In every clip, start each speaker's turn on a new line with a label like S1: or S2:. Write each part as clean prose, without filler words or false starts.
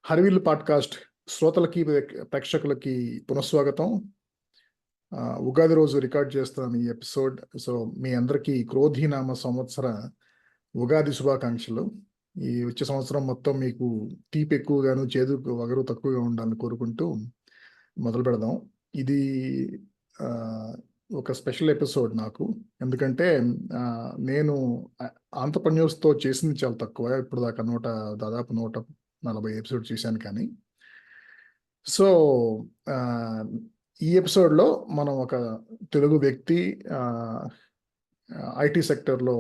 S1: హరివిల్ podcast శ్రోతలకి ప్రేక్షకులకి పునఃస్వాగతం. ఉగాది రోజు రికార్డ్ చేస్తున్నాను ఈ ఎపిసోడ్. సో మీ అందరికీ క్రోధీనామ సంవత్సర ఉగాది శుభాకాంక్షలు. ఈ వచ్చే సంవత్సరం మొత్తం మీకు తీపి ఎక్కువగాను చేదు వగరు తక్కువగా ఉండాలని కోరుకుంటూ మొదలు పెడదాం. ఇది ఒక స్పెషల్ ఎపిసోడ్ నాకు, ఎందుకంటే నేను ఆంధ్రప్రన్యూర్స్తో చేసింది చాలా తక్కువ. ఇప్పుడు దాకా దాదాపు 140 ఎపిసోడ్ చేశాను. కానీ సో ఈ ఎపిసోడ్లో మనం ఒక తెలుగు వ్యక్తి ఐటీ సెక్టర్లో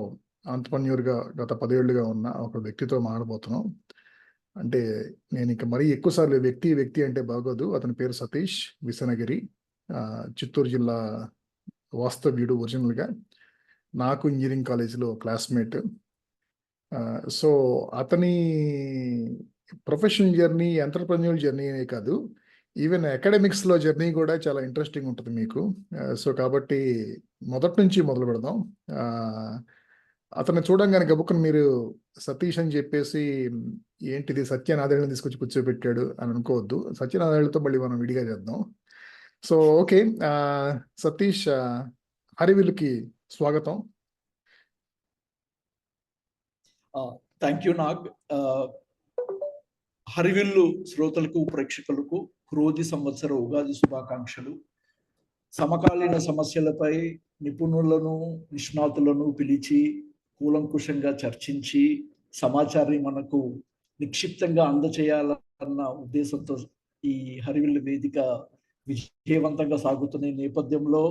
S1: ఆంట్రప్రెన్యూర్గా గత 10 ఏళ్ళుగా ఉన్న ఒక వ్యక్తితో మాట్లాడబోతున్నాం. అంటే నేను ఇంకా మరీ ఎక్కువసార్లు వ్యక్తి అంటే బాగోదు. అతని పేరు సతీష్ విసనగిరి, చిత్తూరు జిల్లా వాస్తవ్యుడు. ఒరిజినల్గా నాకు ఇంజనీరింగ్ కాలేజీలో క్లాస్మేట్. సో అతని ప్రొఫెషనల్ జర్నీ, ఎంటర్ప్రెన్యూర్ జర్నీ అనే కాదు, ఈవెన్ అకాడమిక్స్లో జర్నీ కూడా చాలా ఇంట్రెస్టింగ్ ఉంటుంది మీకు. సో కాబట్టి మొదటి నుంచి మొదలు పెడదాం. అతన్ని చూడంగానే గబుక్కుని మీరు సతీష్ అని చెప్పేసి ఏంటిది సత్యనారాయణ తీసుకొచ్చి కూర్చోబెట్టాడు అని అనుకోవద్దు. సత్యనారాయణతో మళ్ళీ మనం విడిగా చేద్దాం. సో ఓకే, సతీష్, హరివిల్కి స్వాగతం.
S2: Thank you Nag. హరివిల్లు శ్రోతలకు ప్రేక్షకులకు క్రోధి సంవత్సర ఉగాది శుభాకాంక్షలు. సమకాలీన సమస్యలపై నిపుణులను నిష్ణాతులను పిలిచి కూలంకుషంగా చర్చించి సమాచారాన్ని మనకు నిక్షిప్తంగా అందచేయాలన్న ఉద్దేశంతో ఈ హరివిల్లు వేదిక విజయవంతంగా సాగుతున్న నేపథ్యంలో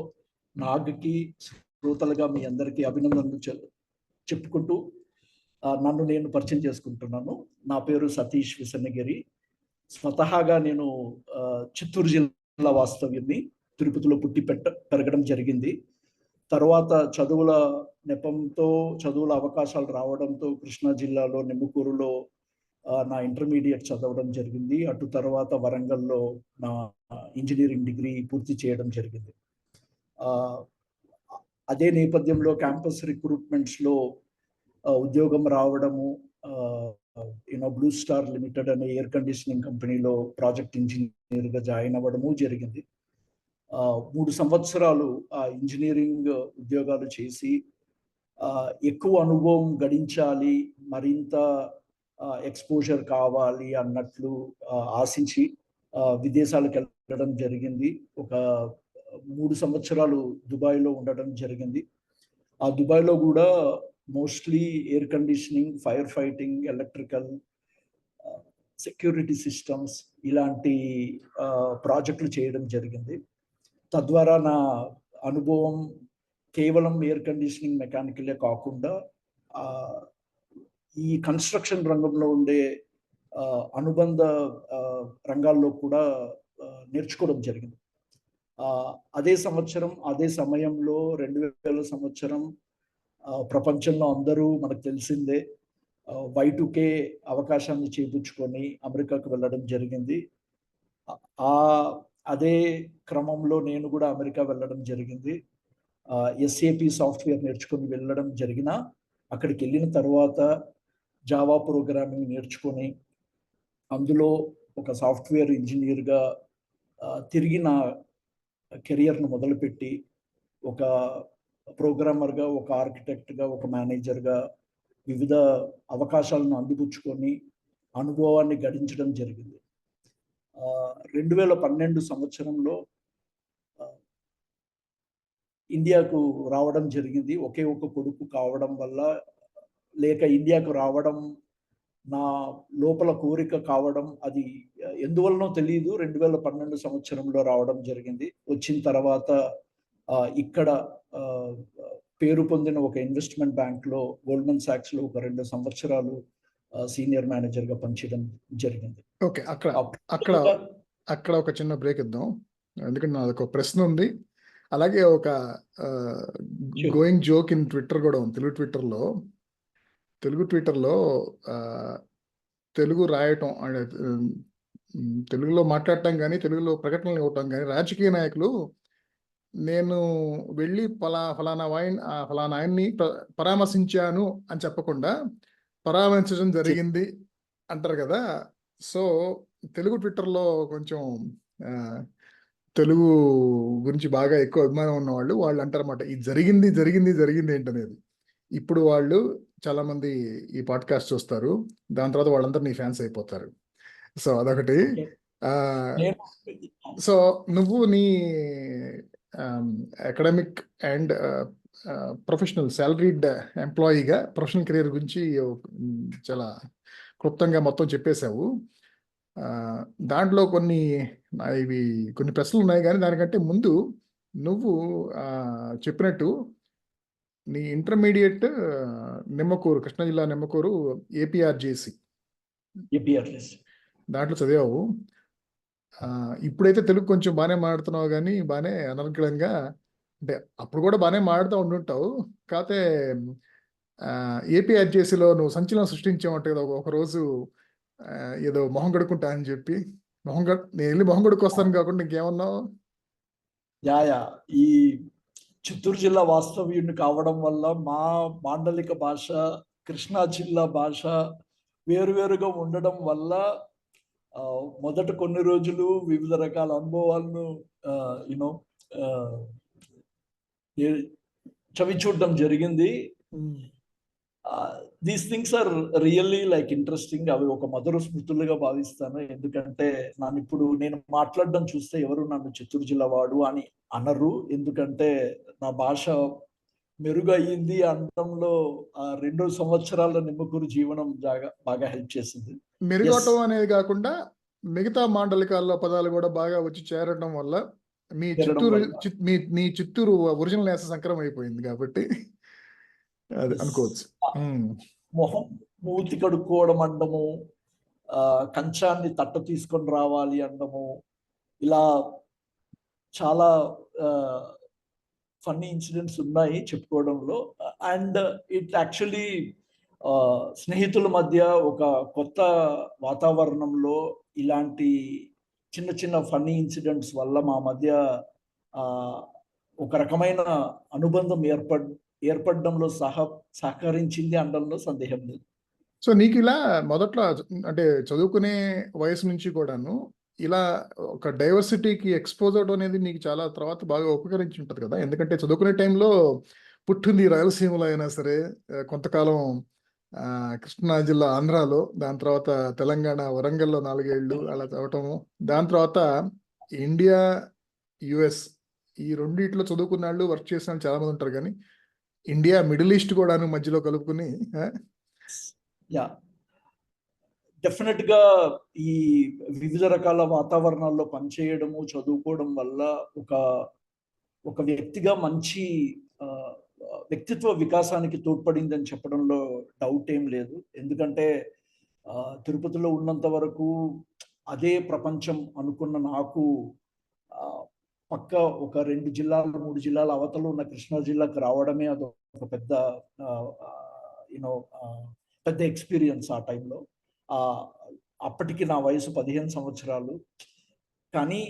S2: నాగ్కి శ్రోతలుగా మీ అందరికీ అభినందనలు చెప్పుకుంటూ నన్ను నేను పరిచయం చేసుకుంటున్నాను. నా పేరు సతీష్ విసన్నగిరి. స్వతహాగా నేను చిత్తూరు జిల్లా వాస్తవ్యుని. తిరుపతిలో పుట్టి పెరగడం జరిగింది. తర్వాత చదువుల నెపంతో, చదువుల అవకాశాలు రావడంతో కృష్ణా జిల్లాలో నిమ్మకూరులో నా ఇంటర్మీడియట్ చదవడం జరిగింది. అటు తర్వాత వరంగల్లో నా ఇంజనీరింగ్ డిగ్రీ పూర్తి చేయడం జరిగింది. అదే నేపథ్యంలో క్యాంపస్ రిక్రూట్మెంట్స్లో ఉద్యోగం రావడము, బ్లూ స్టార్ లిమిటెడ్ అనే ఎయిర్ కండిషనింగ్ కంపెనీలో ప్రాజెక్ట్ ఇంజనీర్గా జాయిన్ అవ్వడము జరిగింది. 3 సంవత్సరాలు ఆ ఇంజనీరింగ్ ఉద్యోగాలు చేసి ఎక్కువ అనుభవం గడించాలి, మరింత ఎక్స్పోజర్ కావాలి అన్నట్లు ఆశించి విదేశాలకు వెళ్ళడం జరిగింది. ఒక 3 సంవత్సరాలు దుబాయ్లో ఉండడం జరిగింది. ఆ దుబాయ్లో కూడా mostly air conditioning, fire fighting, electrical, security systems ఇలాంటి ప్రాజెక్టులు చేయడం జరిగింది. తద్వారా నా అనుభవం కేవలం ఎయిర్ కండిషనింగ్ మెకానికలే కాకుండా ఈ కన్స్ట్రక్షన్ రంగంలో ఉండే అనుబంధ రంగాల్లో కూడా నేర్చుకోవడం జరిగింది. అదే సంవత్సరం, అదే సమయంలో 2000 సంవత్సరం ప్రపంచంలో అందరూ మనకు తెలిసిందే Y2K అవకాశాన్ని చేపుచ్చుకొని అమెరికాకు వెళ్ళడం జరిగింది. అదే క్రమంలో నేను కూడా అమెరికా వెళ్ళడం జరిగింది. SAP సాఫ్ట్వేర్ నేర్చుకొని వెళ్ళడం జరిగిన, అక్కడికి వెళ్ళిన తర్వాత జావా ప్రోగ్రామింగ్ నేర్చుకొని అందులో ఒక సాఫ్ట్వేర్ ఇంజనీర్గా తిరిగి నా కెరియర్ను మొదలుపెట్టి ఒక ప్రోగ్రామర్గా, ఒక ఆర్కిటెక్ట్గా, ఒక మేనేజర్గా వివిధ అవకాశాలను అందిపుచ్చుకొని అనుభవాన్ని గడించడం జరిగింది. 2012 సంవత్సరంలో ఇండియాకు రావడం జరిగింది. ఒకే ఒక కొడుకు కావడం వల్ల, లేక ఇండియాకు రావడం నా లోపల కోరిక కావడం, అది ఎందువలనో తెలియదు, 2012 సంవత్సరంలో రావడం జరిగింది. వచ్చిన తర్వాత ఇక్కడ పేరు పొందిన ఒక ఇన్వెస్ట్మెంట్ బ్యాంక్లో, గోల్డ్మన్ సాక్స్లో ఒక 2 సంవత్సరాలు సీనియర్ మేనేజర్గా పనిచేయడం జరిగింది.
S1: ఓకే, అక్కడ ఒక చిన్న బ్రేక్ ఇద్దాం, ఎందుకంటే నాది ఒక ప్రశ్న ఉంది. అలాగే ఒక గోయింగ్ జోక్ ఇన్ ట్విట్టర్ కూడా ఉంది. తెలుగు ట్విట్టర్లో తెలుగు రాయటం, తెలుగులో మాట్లాడటం కానీ, తెలుగులో ప్రకటనలు ఇవ్వటం కానీ, రాజకీయ నాయకులు నేను వెళ్ళి ఫలానా ఆయన్ని పరామర్శించాను అని చెప్పకుండా పరామర్శించడం జరిగింది అంటారు కదా. సో తెలుగు ట్విట్టర్లో కొంచెం ఆ, తెలుగు గురించి బాగా ఎక్కువ అభిమానం ఉన్న వాళ్ళు అంటారన్నమాట, ఇది జరిగింది జరిగింది జరిగింది ఏంటనేది. ఇప్పుడు వాళ్ళు చాలా మంది ఈ పాడ్కాస్ట్ చూస్తారు, దాని తర్వాత వాళ్ళందరూ నీ ఫ్యాన్స్ అయిపోతారు. సో అదొకటి.
S2: ఓకే.
S1: ఆ,
S2: నేను
S1: సో నువ్వు నీ అకాడమిక్ అండ్ ప్రొఫెషనల్ సాలరీడ్ ఎంప్లాయీగా ప్రొఫెషనల్ కెరీర్ గురించి చాలా క్లుప్తంగా మొత్తం చెప్పేశావు. ఆ, దాంట్లో ఇవి కొన్ని ప్రశ్నలు ఉన్నాయి, కానీ దానికంటే ముందు నువ్వు చెప్పినట్టు నీ ఇంటర్మీడియట్ నిమ్మకూరు, కృష్ణా జిల్లా నిమ్మకూరు ఏపీఆర్జేసి
S2: ఏపీఆర్ఎస్
S1: దాంట్లో చదివావు. ఇప్పుడైతే తెలుగు కొంచెం బాగానే మాట్లాడుతున్నావు, కానీ బాగానే అనర్గళంగా, అంటే అప్పుడు కూడా బాగానే మాట్లాడుతూ ఉండుంటావు. కాకపోతే ఏపీఆర్జేసీలో నువ్వు సంచలనం సృష్టించావంట కదా ఒకరోజు. ఏదో మొహం కడుక్కుంటా అని చెప్పి, నేను వెళ్ళి మొహం కడుక్కొస్తాను కాకుండా ఇంకేమన్నావు?
S2: యా ఈ చిత్తూరు జిల్లా వాస్తవ్యుడిని కావడం వల్ల మా మాండలిక భాష, కృష్ణా జిల్లా భాష వేరువేరుగా ఉండడం వల్ల మొదట కొన్ని రోజులు వివిధ రకాల అనుభవాలను యూనో చవి చూడడం జరిగింది. These things are really like interesting. అవి ఒక మధుర స్మృతులుగా భావిస్తాను. ఎందుకంటే ఇప్పుడు నేను మాట్లాడడం చూస్తే ఎవరు నన్ను చిత్తూరు జిల్లా వాడు అని అనరు. ఎందుకంటే నా భాష మెరుగయ్యింది అనడంలో 2 సంవత్సరాల నిమ్మకూరు జీవనం బాగా హెల్ప్ చేసింది.
S1: మెరుగవటం అనేది కాకుండా మిగతా మాండలికాల్లో పదాలు కూడా బాగా వచ్చి చేరడం వల్ల మీ చిత్తూరు ఒరిజినల్ యాస సంక్రమం అయిపోయింది కాబట్టి అది అనుకోవచ్చు.
S2: మొహం మూతి కడుక్కోవడం అండము, కంచాన్ని తట్ట తీసుకొని రావాలి అండము, ఇలా చాలా ఫన్నీ ఇన్సిడెంట్స్ ఉన్నాయి చెప్పుకోవడంలో. అండ్ ఇట్ యాక్చువల్లీ స్నేహితుల మధ్య ఒక కొత్త వాతావరణంలో ఇలాంటి చిన్న చిన్న ఫన్నీ ఇన్సిడెంట్స్ వల్ల మా మధ్య ఒక రకమైన అనుబంధం ఏర్పడడంలో సహకరించింది అనడంలో సందేహం లేదు.
S1: సో నీకు ఇలా మొదట్లో అంటే చదువుకునే వయసు నుంచి కూడాను ఇలా ఒక డైవర్సిటీకి ఎక్స్పోజ్ అవడం అనేది నీకు చాలా తర్వాత బాగా ఉపకరించి ఉంటుంది కదా. ఎందుకంటే చదువుకునే టైంలో పుట్టింది రాయలసీమలో అయినా సరే, కొంతకాలం కృష్ణా జిల్లా ఆంధ్రాలో, దాని తర్వాత తెలంగాణ వరంగల్లో 4 ఏళ్ళు అలా చదవటము, దాని తర్వాత ఇండియా యుఎస్ ఈ రెండిట్లో చదువుకున్న వాళ్ళు వర్క్ చేసిన వాళ్ళు చాలా మంది ఉంటారు, కానీ ఇండియా మిడిల్ ఈస్ట్ కూడాను మధ్యలో కలుపుకుని
S2: యా డెఫినెట్ గా ఈ వివిధ రకాల వాతావరణాల్లో పనిచేయడము, చదువుకోవడం వల్ల ఒక వ్యక్తిగా మంచి వ్యక్తిత్వ వికాసానికి తోడ్పడిందని చెప్పడంలో డౌట్ ఏం లేదు. ఎందుకంటే తిరుపతిలో ఉన్నంత వరకు అదే ప్రపంచం అనుకున్న నాకు పక్క ఒక 2 జిల్లాలు 3 జిల్లాల అవతల ఉన్న కృష్ణా జిల్లాకు రావడమే అది ఒక పెద్ద పెద్ద ఎక్స్పీరియన్స్ ఆ టైంలో. అప్పటికి నా వయసు 15 సంవత్సరాలు. కానీ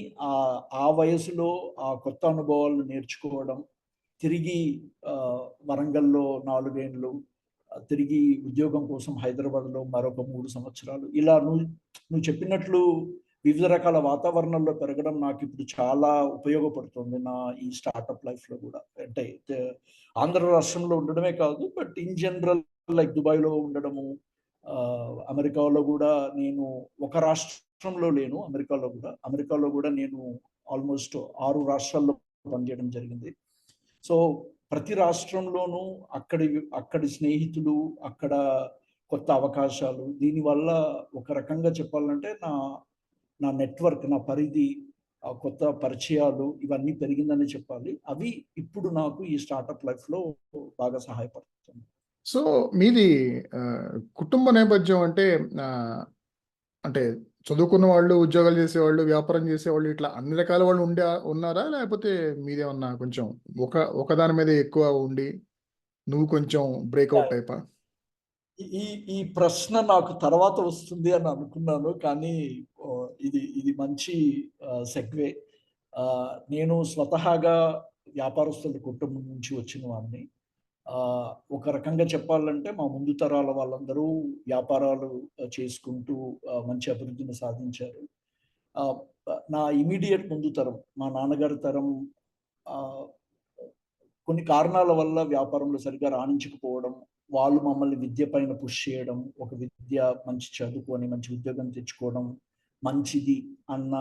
S2: ఆ వయసులో ఆ కొత్త అనుభవాలను నేర్చుకోవడం, తిరిగి వరంగల్లో 4 ఏళ్ళు, తిరిగి ఉద్యోగం కోసం హైదరాబాద్లో మరొక 3 సంవత్సరాలు, ఇలా నువ్వు చెప్పినట్లు వివిధ రకాల వాతావరణాల్లో పెరగడం నాకు ఇప్పుడు చాలా ఉపయోగపడుతుంది నా ఈ స్టార్టప్ లైఫ్లో కూడా. అంటే ఆంధ్ర రాష్ట్రంలో ఉండడమే కాదు, బట్ ఇన్ జనరల్ లైక్ దుబాయ్లో ఉండడము, అమెరికాలో కూడా నేను ఒక రాష్ట్రంలో లేను. అమెరికాలో కూడా నేను ఆల్మోస్ట్ 6 రాష్ట్రాల్లో పనిచేయడం జరిగింది. సో ప్రతి రాష్ట్రంలోనూ అక్కడి స్నేహితులు, అక్కడ కొత్త అవకాశాలు, దీనివల్ల ఒక రకంగా చెప్పాలంటే నా నెట్వర్క్, నా పరిధి, కొత్త పరిచయాలు ఇవన్నీ పెరిగిందని చెప్పాలి. అవి ఇప్పుడు నాకు ఈ స్టార్టప్ లైఫ్లో బాగా సహాయపడుతుంది.
S1: సో మీది కుటుంబ నేపథ్యం అంటే చదువుకున్న వాళ్ళు, ఉద్యోగాలు చేసేవాళ్ళు, వ్యాపారం చేసేవాళ్ళు, ఇట్లా అన్ని రకాల వాళ్ళు ఉన్నారా, లేకపోతే మీదేమన్నా కొంచెం ఒకదాని మీద ఎక్కువ ఉండి నువ్వు కొంచెం బ్రేక్అవుట్ టైపా?
S2: ఈ ప్రశ్న నాకు తర్వాత వస్తుంది అని అనుకున్నాను, కానీ ఇది మంచి సెగ్వే. నేను స్వతహాగా వ్యాపారస్తుల కుటుంబం నుంచి వచ్చిన వాడిని. ఒక రకంగా చెప్పాలంటే మా ముందు తరాల వాళ్ళందరూ వ్యాపారాలు చేసుకుంటూ మంచి అభివృద్ధిని సాధించారు. ఆహ్, నా ఇమ్మీడియేట్ ముందు తరం, మా నాన్నగారి తరం ఆహ్, కొన్ని కారణాల వల్ల వ్యాపారంలో సరిగ్గా రాణించకపోవడం, వాళ్ళు మమ్మల్ని విద్య పైన పుష్ చేయడం, ఒక విద్య మంచి చదువుకొని మంచి ఉద్యోగం తెచ్చుకోవడం మంచిది అన్న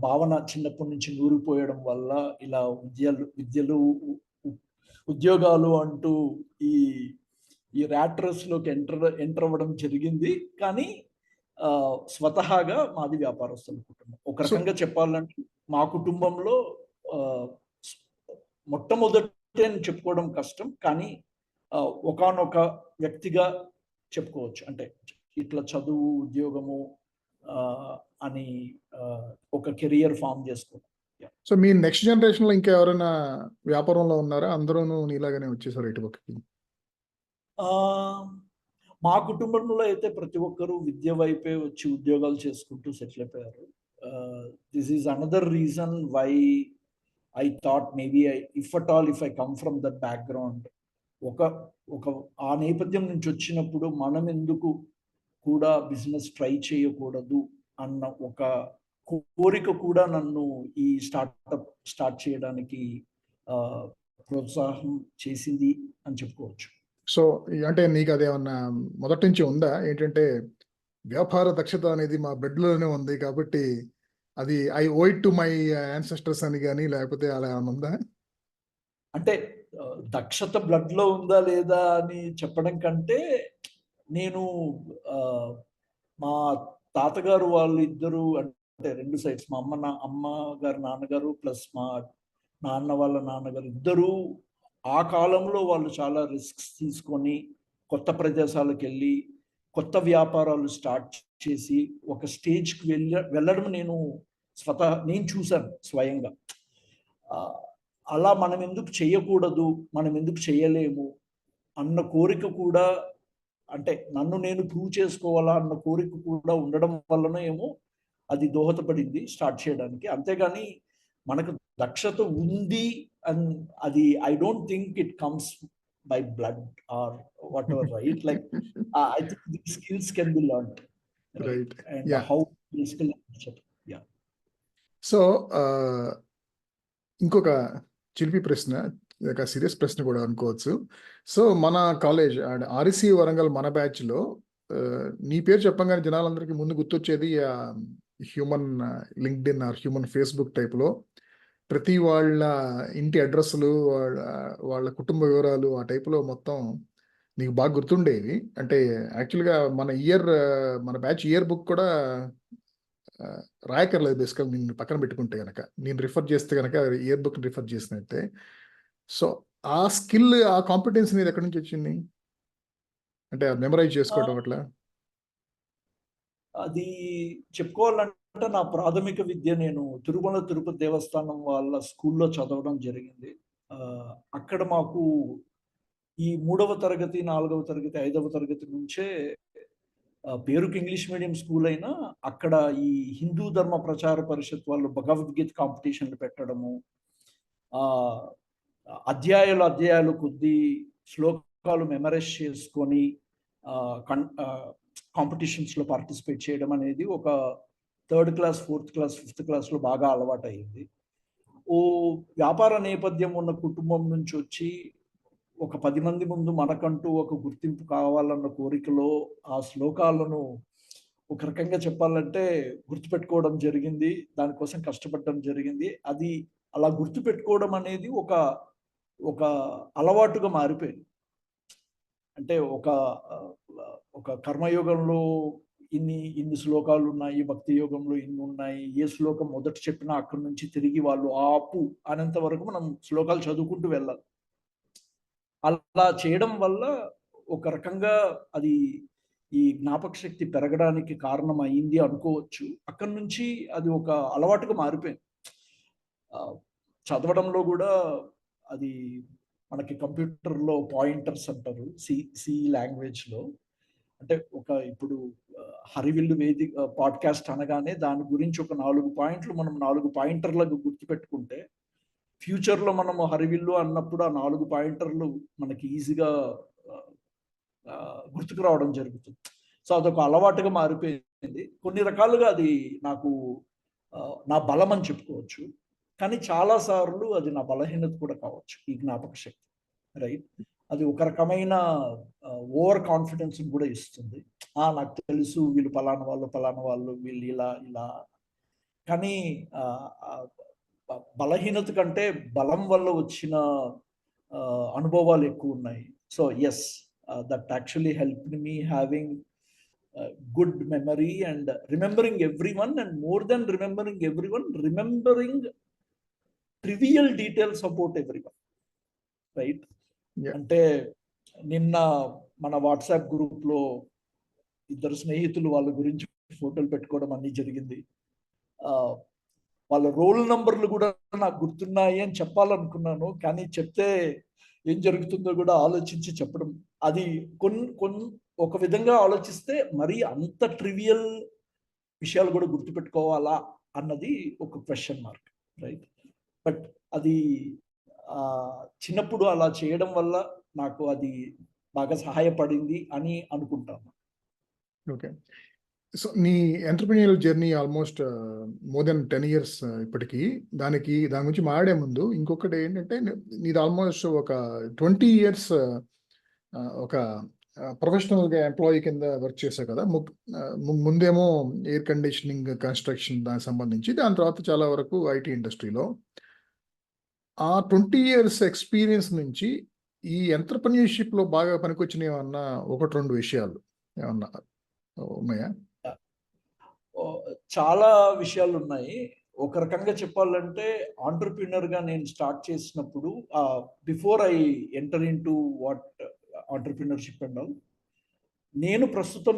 S2: భావన చిన్నప్పటి నుంచి నూరిపోయడం వల్ల ఇలా విద్యలు, ఉ ఉద్యోగాలు అంటూ ఈ ఈ ర్యాట్ రేస్‌లోకి ఎంటర్ అవ్వడం జరిగింది. కానీ స్వతహాగా మాది వ్యాపారస్తుల కుటుంబం. ఒక
S1: సో
S2: రకంగా చెప్పాలంటే మా కుటుంబంలో ఆహ్, స్ మొట్టమొదటి అని చెప్పుకోవడం కష్టం. కానీ ఒకానొక వ్యక్తిగా చెప్పుకోవచ్చు. అంటే ఇట్లా చదువు, ఉద్యోగము ఆహ్, అని ఆహ్, ఒక కెరియర్ ఫార్మ్ చేసుకోవడం. యాహ్!
S1: సో మీ నెక్స్ట్ జనరేషన్‌లో ఇంకా ఎవరైనా వ్యాపారంలో ఉన్నారా? అందరూను నీలాగానే వచ్చేసారా ఇటుపక్కకి?
S2: ఆహ్, మా కుటుంబంలో అయితే ప్రతి ఒక్కరు విద్య వైపే వచ్చి ఉద్యోగాలు చేసుకుంటూ సెటిల్ అయిపోయారు. This is another reason why I thought maybe if I come from that background ఒక ఒక ఆ నేపథ్యం నుంచి వచ్చినప్పుడు మనం ఎందుకు కూడా బిజినెస్ ట్రై చేయకూడదు అన్న ఒక కోరిక కూడా నన్ను ఈ స్టార్ట్ చేయడానికి ఆహ్, ప్రోత్సాహం చేసింది అని చెప్పుకోవచ్చు.
S1: సో అంటే నీకదేమన్నా మొదటి నుంచి ఉందా? ఏంటంటే వ్యాపార దక్షత అనేది మా బ్లడ్‌లోనే ఉంది కాబట్టి అది I owe it to my ancestors అని గాని లేకపోతే అలా ఏమన్నా ఉందా?
S2: అంటే దక్షత బ్లడ్‌లో ఉందా లేదా అని చెప్పడం కంటే, నేను ఆహ్, మా తాతగారు వాళ్ళిద్దరూ అంటే 2 సైడ్స్ మా అమ్మ గారి నాన్నగారు ప్లస్ మా నాన్న వాళ్ళ నాన్నగారు ఇద్దరూ ఆ కాలంలో వాళ్ళు చాలా రిస్క్స్ తీసుకొని కొత్త ప్రదేశాలకెళ్ళి, కొత్త వ్యాపారాలు స్టార్ట్ చేసి ఒక స్టేజ్‌కి వెళ్ళడం నేను చూసాను స్వయంగా. ఆహ్, అలా మనం ఎందుకు చేయకూడదు? మనం ఎందుకు చేయలేము? అన్న కోరిక కూడా అంటే నన్ను నేను ప్రూవ్ చేసుకోవాలా అన్న కోరిక కూడా ఉండడం వల్లనో ఏమో అది దోహదపడింది స్టార్ట్ చేయడానికి. అంతేగాని మనకు దక్షత ఉంది అన్ అది I don't think it comes by blood or whatever right. Like I think these skills can be learned right
S1: right.
S2: And
S1: yeah!
S2: How basically yeah!
S1: So ఇంకొక చిలిపి ప్రశ్న. ఒక సీరియస్ ప్రశ్న కూడా అనుకోవచ్చు. సో మన కాలేజ్ అండ్ ఆర్‌ఈసీ వరంగల్ మన బ్యాచ్‌లో నీ పేరు చెప్పంగానే జనాలందరికి ముందు గుర్తొచ్చేది human LinkedIn or human Facebook టైప్‌లో ప్రతి వాళ్ళ ఇంటి అడ్రెస్‌లు, వాళ్ళ కుటుంబ వివరాలు ఆ టైప్‌లో మొత్తం నీకు బాగా గుర్తుండేవి. అంటే యాక్చువల్‌గా మన బ్యాచ్ ఇయర్ బుక్ కూడా ఆహ్, రాయక్కర్లేదు బేసికల్‌గా నిన్ను పక్కన పెట్టుకుంటే గనక. నేను రిఫర్ చేస్తే గనక ఇయర్ బుక్‌ని రిఫర్ చేసినట్టే. సో, ఆ స్కిల్, ఆ కాంపిటెన్స్ నీది ఎక్కడి నుంచొచ్చింది? అంటే మెమరైజ్ చేసుకోవడం అట్లా?
S2: అది చెప్పుకోవాలంటే నా ప్రాథమిక విద్య నేను తిరుమల తిరుపతి దేవస్థానం వాళ్ళ స్కూల్‌లో చదవడం జరిగింది. అక్కడ మాకు ఈ 3వ తరగతి, 4వ తరగతి, 5వ తరగతి నుంచే పేరుకి ఇంగ్లీష్ మీడియం స్కూల్ అయినా అక్కడ ఈ హిందూ ధర్మ ప్రచార పరిషత్ వాళ్ళు భగవద్గీత కాంపిటీషన్‌లు పెట్టడము, ఆహ్, అధ్యాయాలు కొద్దీ శ్లోకాలు మెమరైజ్ చేసుకొని ఆహ్, కన్ ఆహ్, కాంపిటీషన్స్‌లో పార్టిసిపేట్ చేయడం అనేది ఒక third class, fourth class, fifth క్లాస్‌లో బాగా అలవాటయింది. ఓ వ్యాపార నేపథ్యం ఉన్న కుటుంబం నుంచొచ్చి ఒక 10 మంది ముందు మనకంటూ ఒక గుర్తింపు కావాలన్న కోరికలో ఆ శ్లోకాలను ఒక రకంగా చెప్పాలంటే గుర్తుపెట్టుకోవడం జరిగింది. దానికోసం కష్టపడడం జరిగింది. అది అలా గుర్తుపెట్టుకోవడం అనేది ఒక అలవాటుగా మారిపోయింది. అంటే ఆహ్, ఒక కర్మయోగంలో ఇన్ని శ్లోకాలున్నాయి. భక్తి యోగంలో ఇన్నున్నాయి. ఏ శ్లోకం మొదట చెప్పినా అక్కడి నుంచి తిరిగి వాళ్ళు ఆపు అనేంత వరకు మనం శ్లోకాలు చదువుకుంటూ వెళ్ళాలి. అలా చేయడం వల్ల ఒక రకంగా అది ఈ జ్ఞాపక శక్తి పెరగడానికి కారణమయింది అనుకోవచ్చు. అక్కడి నుంచి అది ఒక అలవాటుగా మారిపోయింది. ఆహ్, చదవడంలో గూడా అది మనకి కంప్యూటర్‌లో పాయింటర్స్ అంటారు. సి లాంగ్వేజ్‌లో. అంటే ఇప్పుడు 'హరివిల్లు పాడ్‌కాస్ట్ అనగానే దాని గురించి ఒక 4 పాయింట్లు మనం 4 పాయింటర్‌లాగా గుర్తుపెట్టుకుంటే ఫ్యూచర్లో మనము హరివిల్లు అన్నప్పుడు ఆ 4 పాయింటర్లు మనకి ఈజీగా గుర్తుకు రావడం జరుగుతుంది. సో అదొక అలవాటుగా మారిపోయింది. కొన్ని రకాలుగా అది నాకు నా బలం అని చెప్పుకోవచ్చు. కానీ చాలా సార్లు అది నా బలహీనత కూడా కావచ్చు ఈ జ్ఞాపక శక్తి. రైట్. అది ఒక రకమైన ఓవర్ కాన్ఫిడెన్స్ కూడా ఇస్తుంది. నాకు తెలుసు వీళ్ళు పలానా వాళ్ళు వీళ్ళు ఇలా ఇలా. కానీ బలహీనత కంటే బలం వల్ల వచ్చిన అనుభవాలు ఎక్కువ ఉన్నాయి. So yes, that actually helped me having good memory and remembering everyone, and more than remembering everyone, remembering trivial details about everyone, right? అంటే నిన్న మన వాట్సాప్ గ్రూప్ లో ఇద్దరు స్నేహితులు వాళ్ళ గురించి ఫోటోలు పెట్టుకోవడం అన్ని జరిగింది. వాళ్ళ రోల్ నంబర్లు కూడా నాకు గుర్తున్నాయి అని చెప్పాలనుకున్నాను, కానీ చెప్తే ఏం జరుగుతుందో కూడా ఆలోచించి చెప్పడం, అది ఒక విధంగా ఆలోచిస్తే మరి అంత ట్రివియల్ విషయాలు కూడా గుర్తుపెట్టుకోవాలా అన్నది ఒక క్వశ్చన్ మార్క్, రైట్? బట్ అది చిన్నప్పుడు అలా చేయడం వల్ల నాకు అది బాగా సహాయపడింది అని అనుకుంటాను.
S1: ఓకే. సో నీ entrepreneurial journey almost more than 10 years ఇప్పటికి. దాని గురించి మాట్లాడే ముందు ఇంకొకటి ఏంటంటే, నీది ఆల్మోస్ట్ ఒక 20 ఇయర్స్ ఒక ప్రొఫెషనల్‌గా ఎంప్లాయీ కింద వర్క్ చేశావు కదా! ముందేమో ఎయిర్ కండిషనింగ్, కన్‌స్ట్రక్షన్ దానికి సంబంధించి, దాని తర్వాత చాలా వరకు ఐటీ ఇండస్ట్రీలో. ఆ 20 ఇయర్స్ ఎక్స్‌పీరియన్స్ నుంచి ఈ ఎంటర్‌ప్రెన్యూర్‌షిప్‌లో బాగా పనికొచ్చినవి ఏమన్నా 1, 2 విషయాలు ఏమన్నా ఉన్నాయా?
S2: చాలా విషయాలు ఉన్నాయి. ఒక రకంగా చెప్పాలంటే ఆంటర్‌ప్రెన్యూర్‌గా నేను స్టార్ట్ చేసినప్పుడు, before I enter into what entrepreneurship and all, నేను ప్రస్తుతం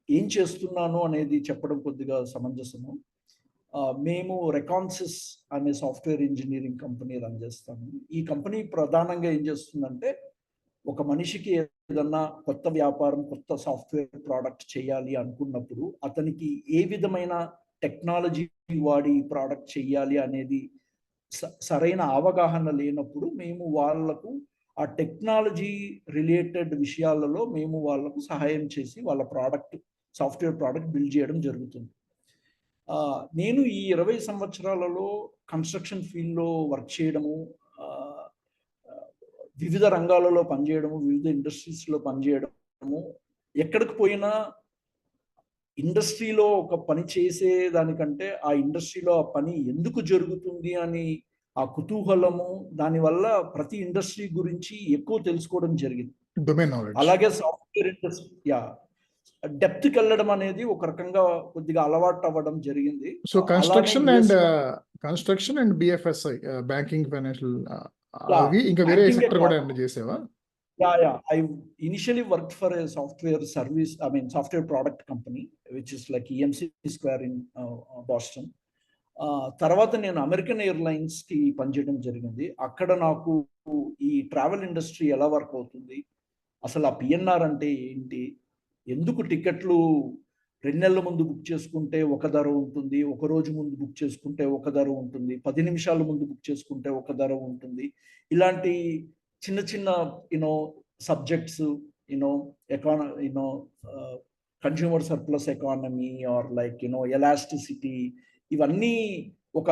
S2: ఏం చేస్తున్నాను అనేది చెప్పడం కొద్దిగా సమంజసము. మేము రెకాన్సిస్ అనే సాఫ్ట్వేర్ ఇంజనీరింగ్ కంపెనీ రన్ చేస్తాము. ఈ కంపెనీ ప్రధానంగా ఏం చేస్తుందంటే, ఒక మనిషికి ఏదన్నా కొత్త వ్యాపారం, కొత్త సాఫ్ట్వేర్ ప్రోడక్ట్ చేయాలి అనుకున్నప్పుడు అతనికి ఏ విధమైన టెక్నాలజీ వాడి ప్రోడక్ట్ చేయాలి అనేది సరైన అవగాహన లేనప్పుడు మేము వాళ్ళకు ఆ టెక్నాలజీ రిలేటెడ్ విషయాలలో మేము వాళ్ళకు సహాయం చేసి వాళ్ళ ప్రోడక్ట్, సాఫ్ట్వేర్ ప్రోడక్ట్ బిల్డ్ చేయడం జరుగుతుంది. నేను ఈ 20 సంవత్సరాలలో కన్స్ట్రక్షన్ ఫీల్డ్లో వర్క్ చేయడము, వివిధ రంగాలలో పనిచేయడము, వివిధ ఇండస్ట్రీస్లో పనిచేయడము, ఎక్కడికి పోయినా ఇండస్ట్రీలో ఒక పని చేసే దానికంటే ఆ ఇండస్ట్రీలో ఆ పని ఎందుకు జరుగుతుంది అని ఆ కుతూహలము, దానివల్ల ప్రతి ఇండస్ట్రీ గురించి ఎక్కువ తెలుసుకోవడం జరిగింది. అలాగే సాఫ్ట్వేర్ ఇండస్ట్రీ డెప్త్కి వెళ్ళడం అనేది ఒక రకంగా కొద్దిగా అలవాటు అవ్వడం జరిగింది.
S1: So construction and BFSI, banking, financial, అవి ఇంకా వేరే సెక్టర్ కూడా చేసావా?
S2: I initially worked for a software service, software product company, which is like EMC Square in Boston. తర్వాత నేను అమెరికన్ ఎయిర్లైన్స్ కి పనిచేయడం జరిగింది. అక్కడ నాకు ఈ ట్రావెల్ ఇండస్ట్రీ ఎలా వర్క్ అవుతుంది, అసలు ఆ పిఎన్ఆర్ అంటే ఏంటి, ఎందుకు టికెట్లు 2 నెలల ముందు బుక్ చేసుకుంటే ఒక ధర ఉంటుంది, ఒక రోజు ముందు బుక్ చేసుకుంటే ఒక ధర ఉంటుంది, 10 నిమిషాల ముందు బుక్ చేసుకుంటే ఒక ధర ఉంటుంది, ఇలాంటి చిన్న చిన్న subjects, consumer surplus economy are like elasticity, ఇవన్నీ ఒక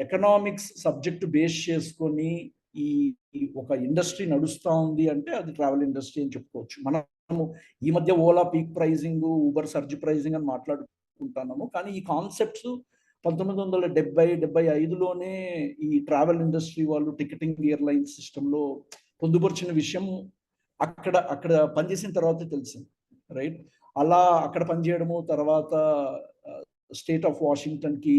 S2: ఎకనామిక్స్ సబ్జెక్ట్ బేస్ చేసుకొని ఈ ఒక ఇండస్ట్రీ నడుస్తూ ఉంది అంటే అది ట్రావెల్ ఇండస్ట్రీ అని చెప్పుకోవచ్చు. మనము ఈ మధ్య Ola peak pricing, Uber surge pricing అని మాట్లాడుకుంటున్నాము, కానీ ఈ కాన్సెప్ట్స్ 1970-75లోనే ఈ ట్రావెల్ ఇండస్ట్రీ వాళ్ళు టికెటింగ్ ఎయిర్లైన్ సిస్టంలో పొందుపరిచిన విషయం అక్కడ పనిచేసిన తర్వాత తెలిసింది, రైట్? అలా అక్కడ పనిచేయడము, తర్వాత స్టేట్ ఆఫ్ వాషింగ్టన్ కి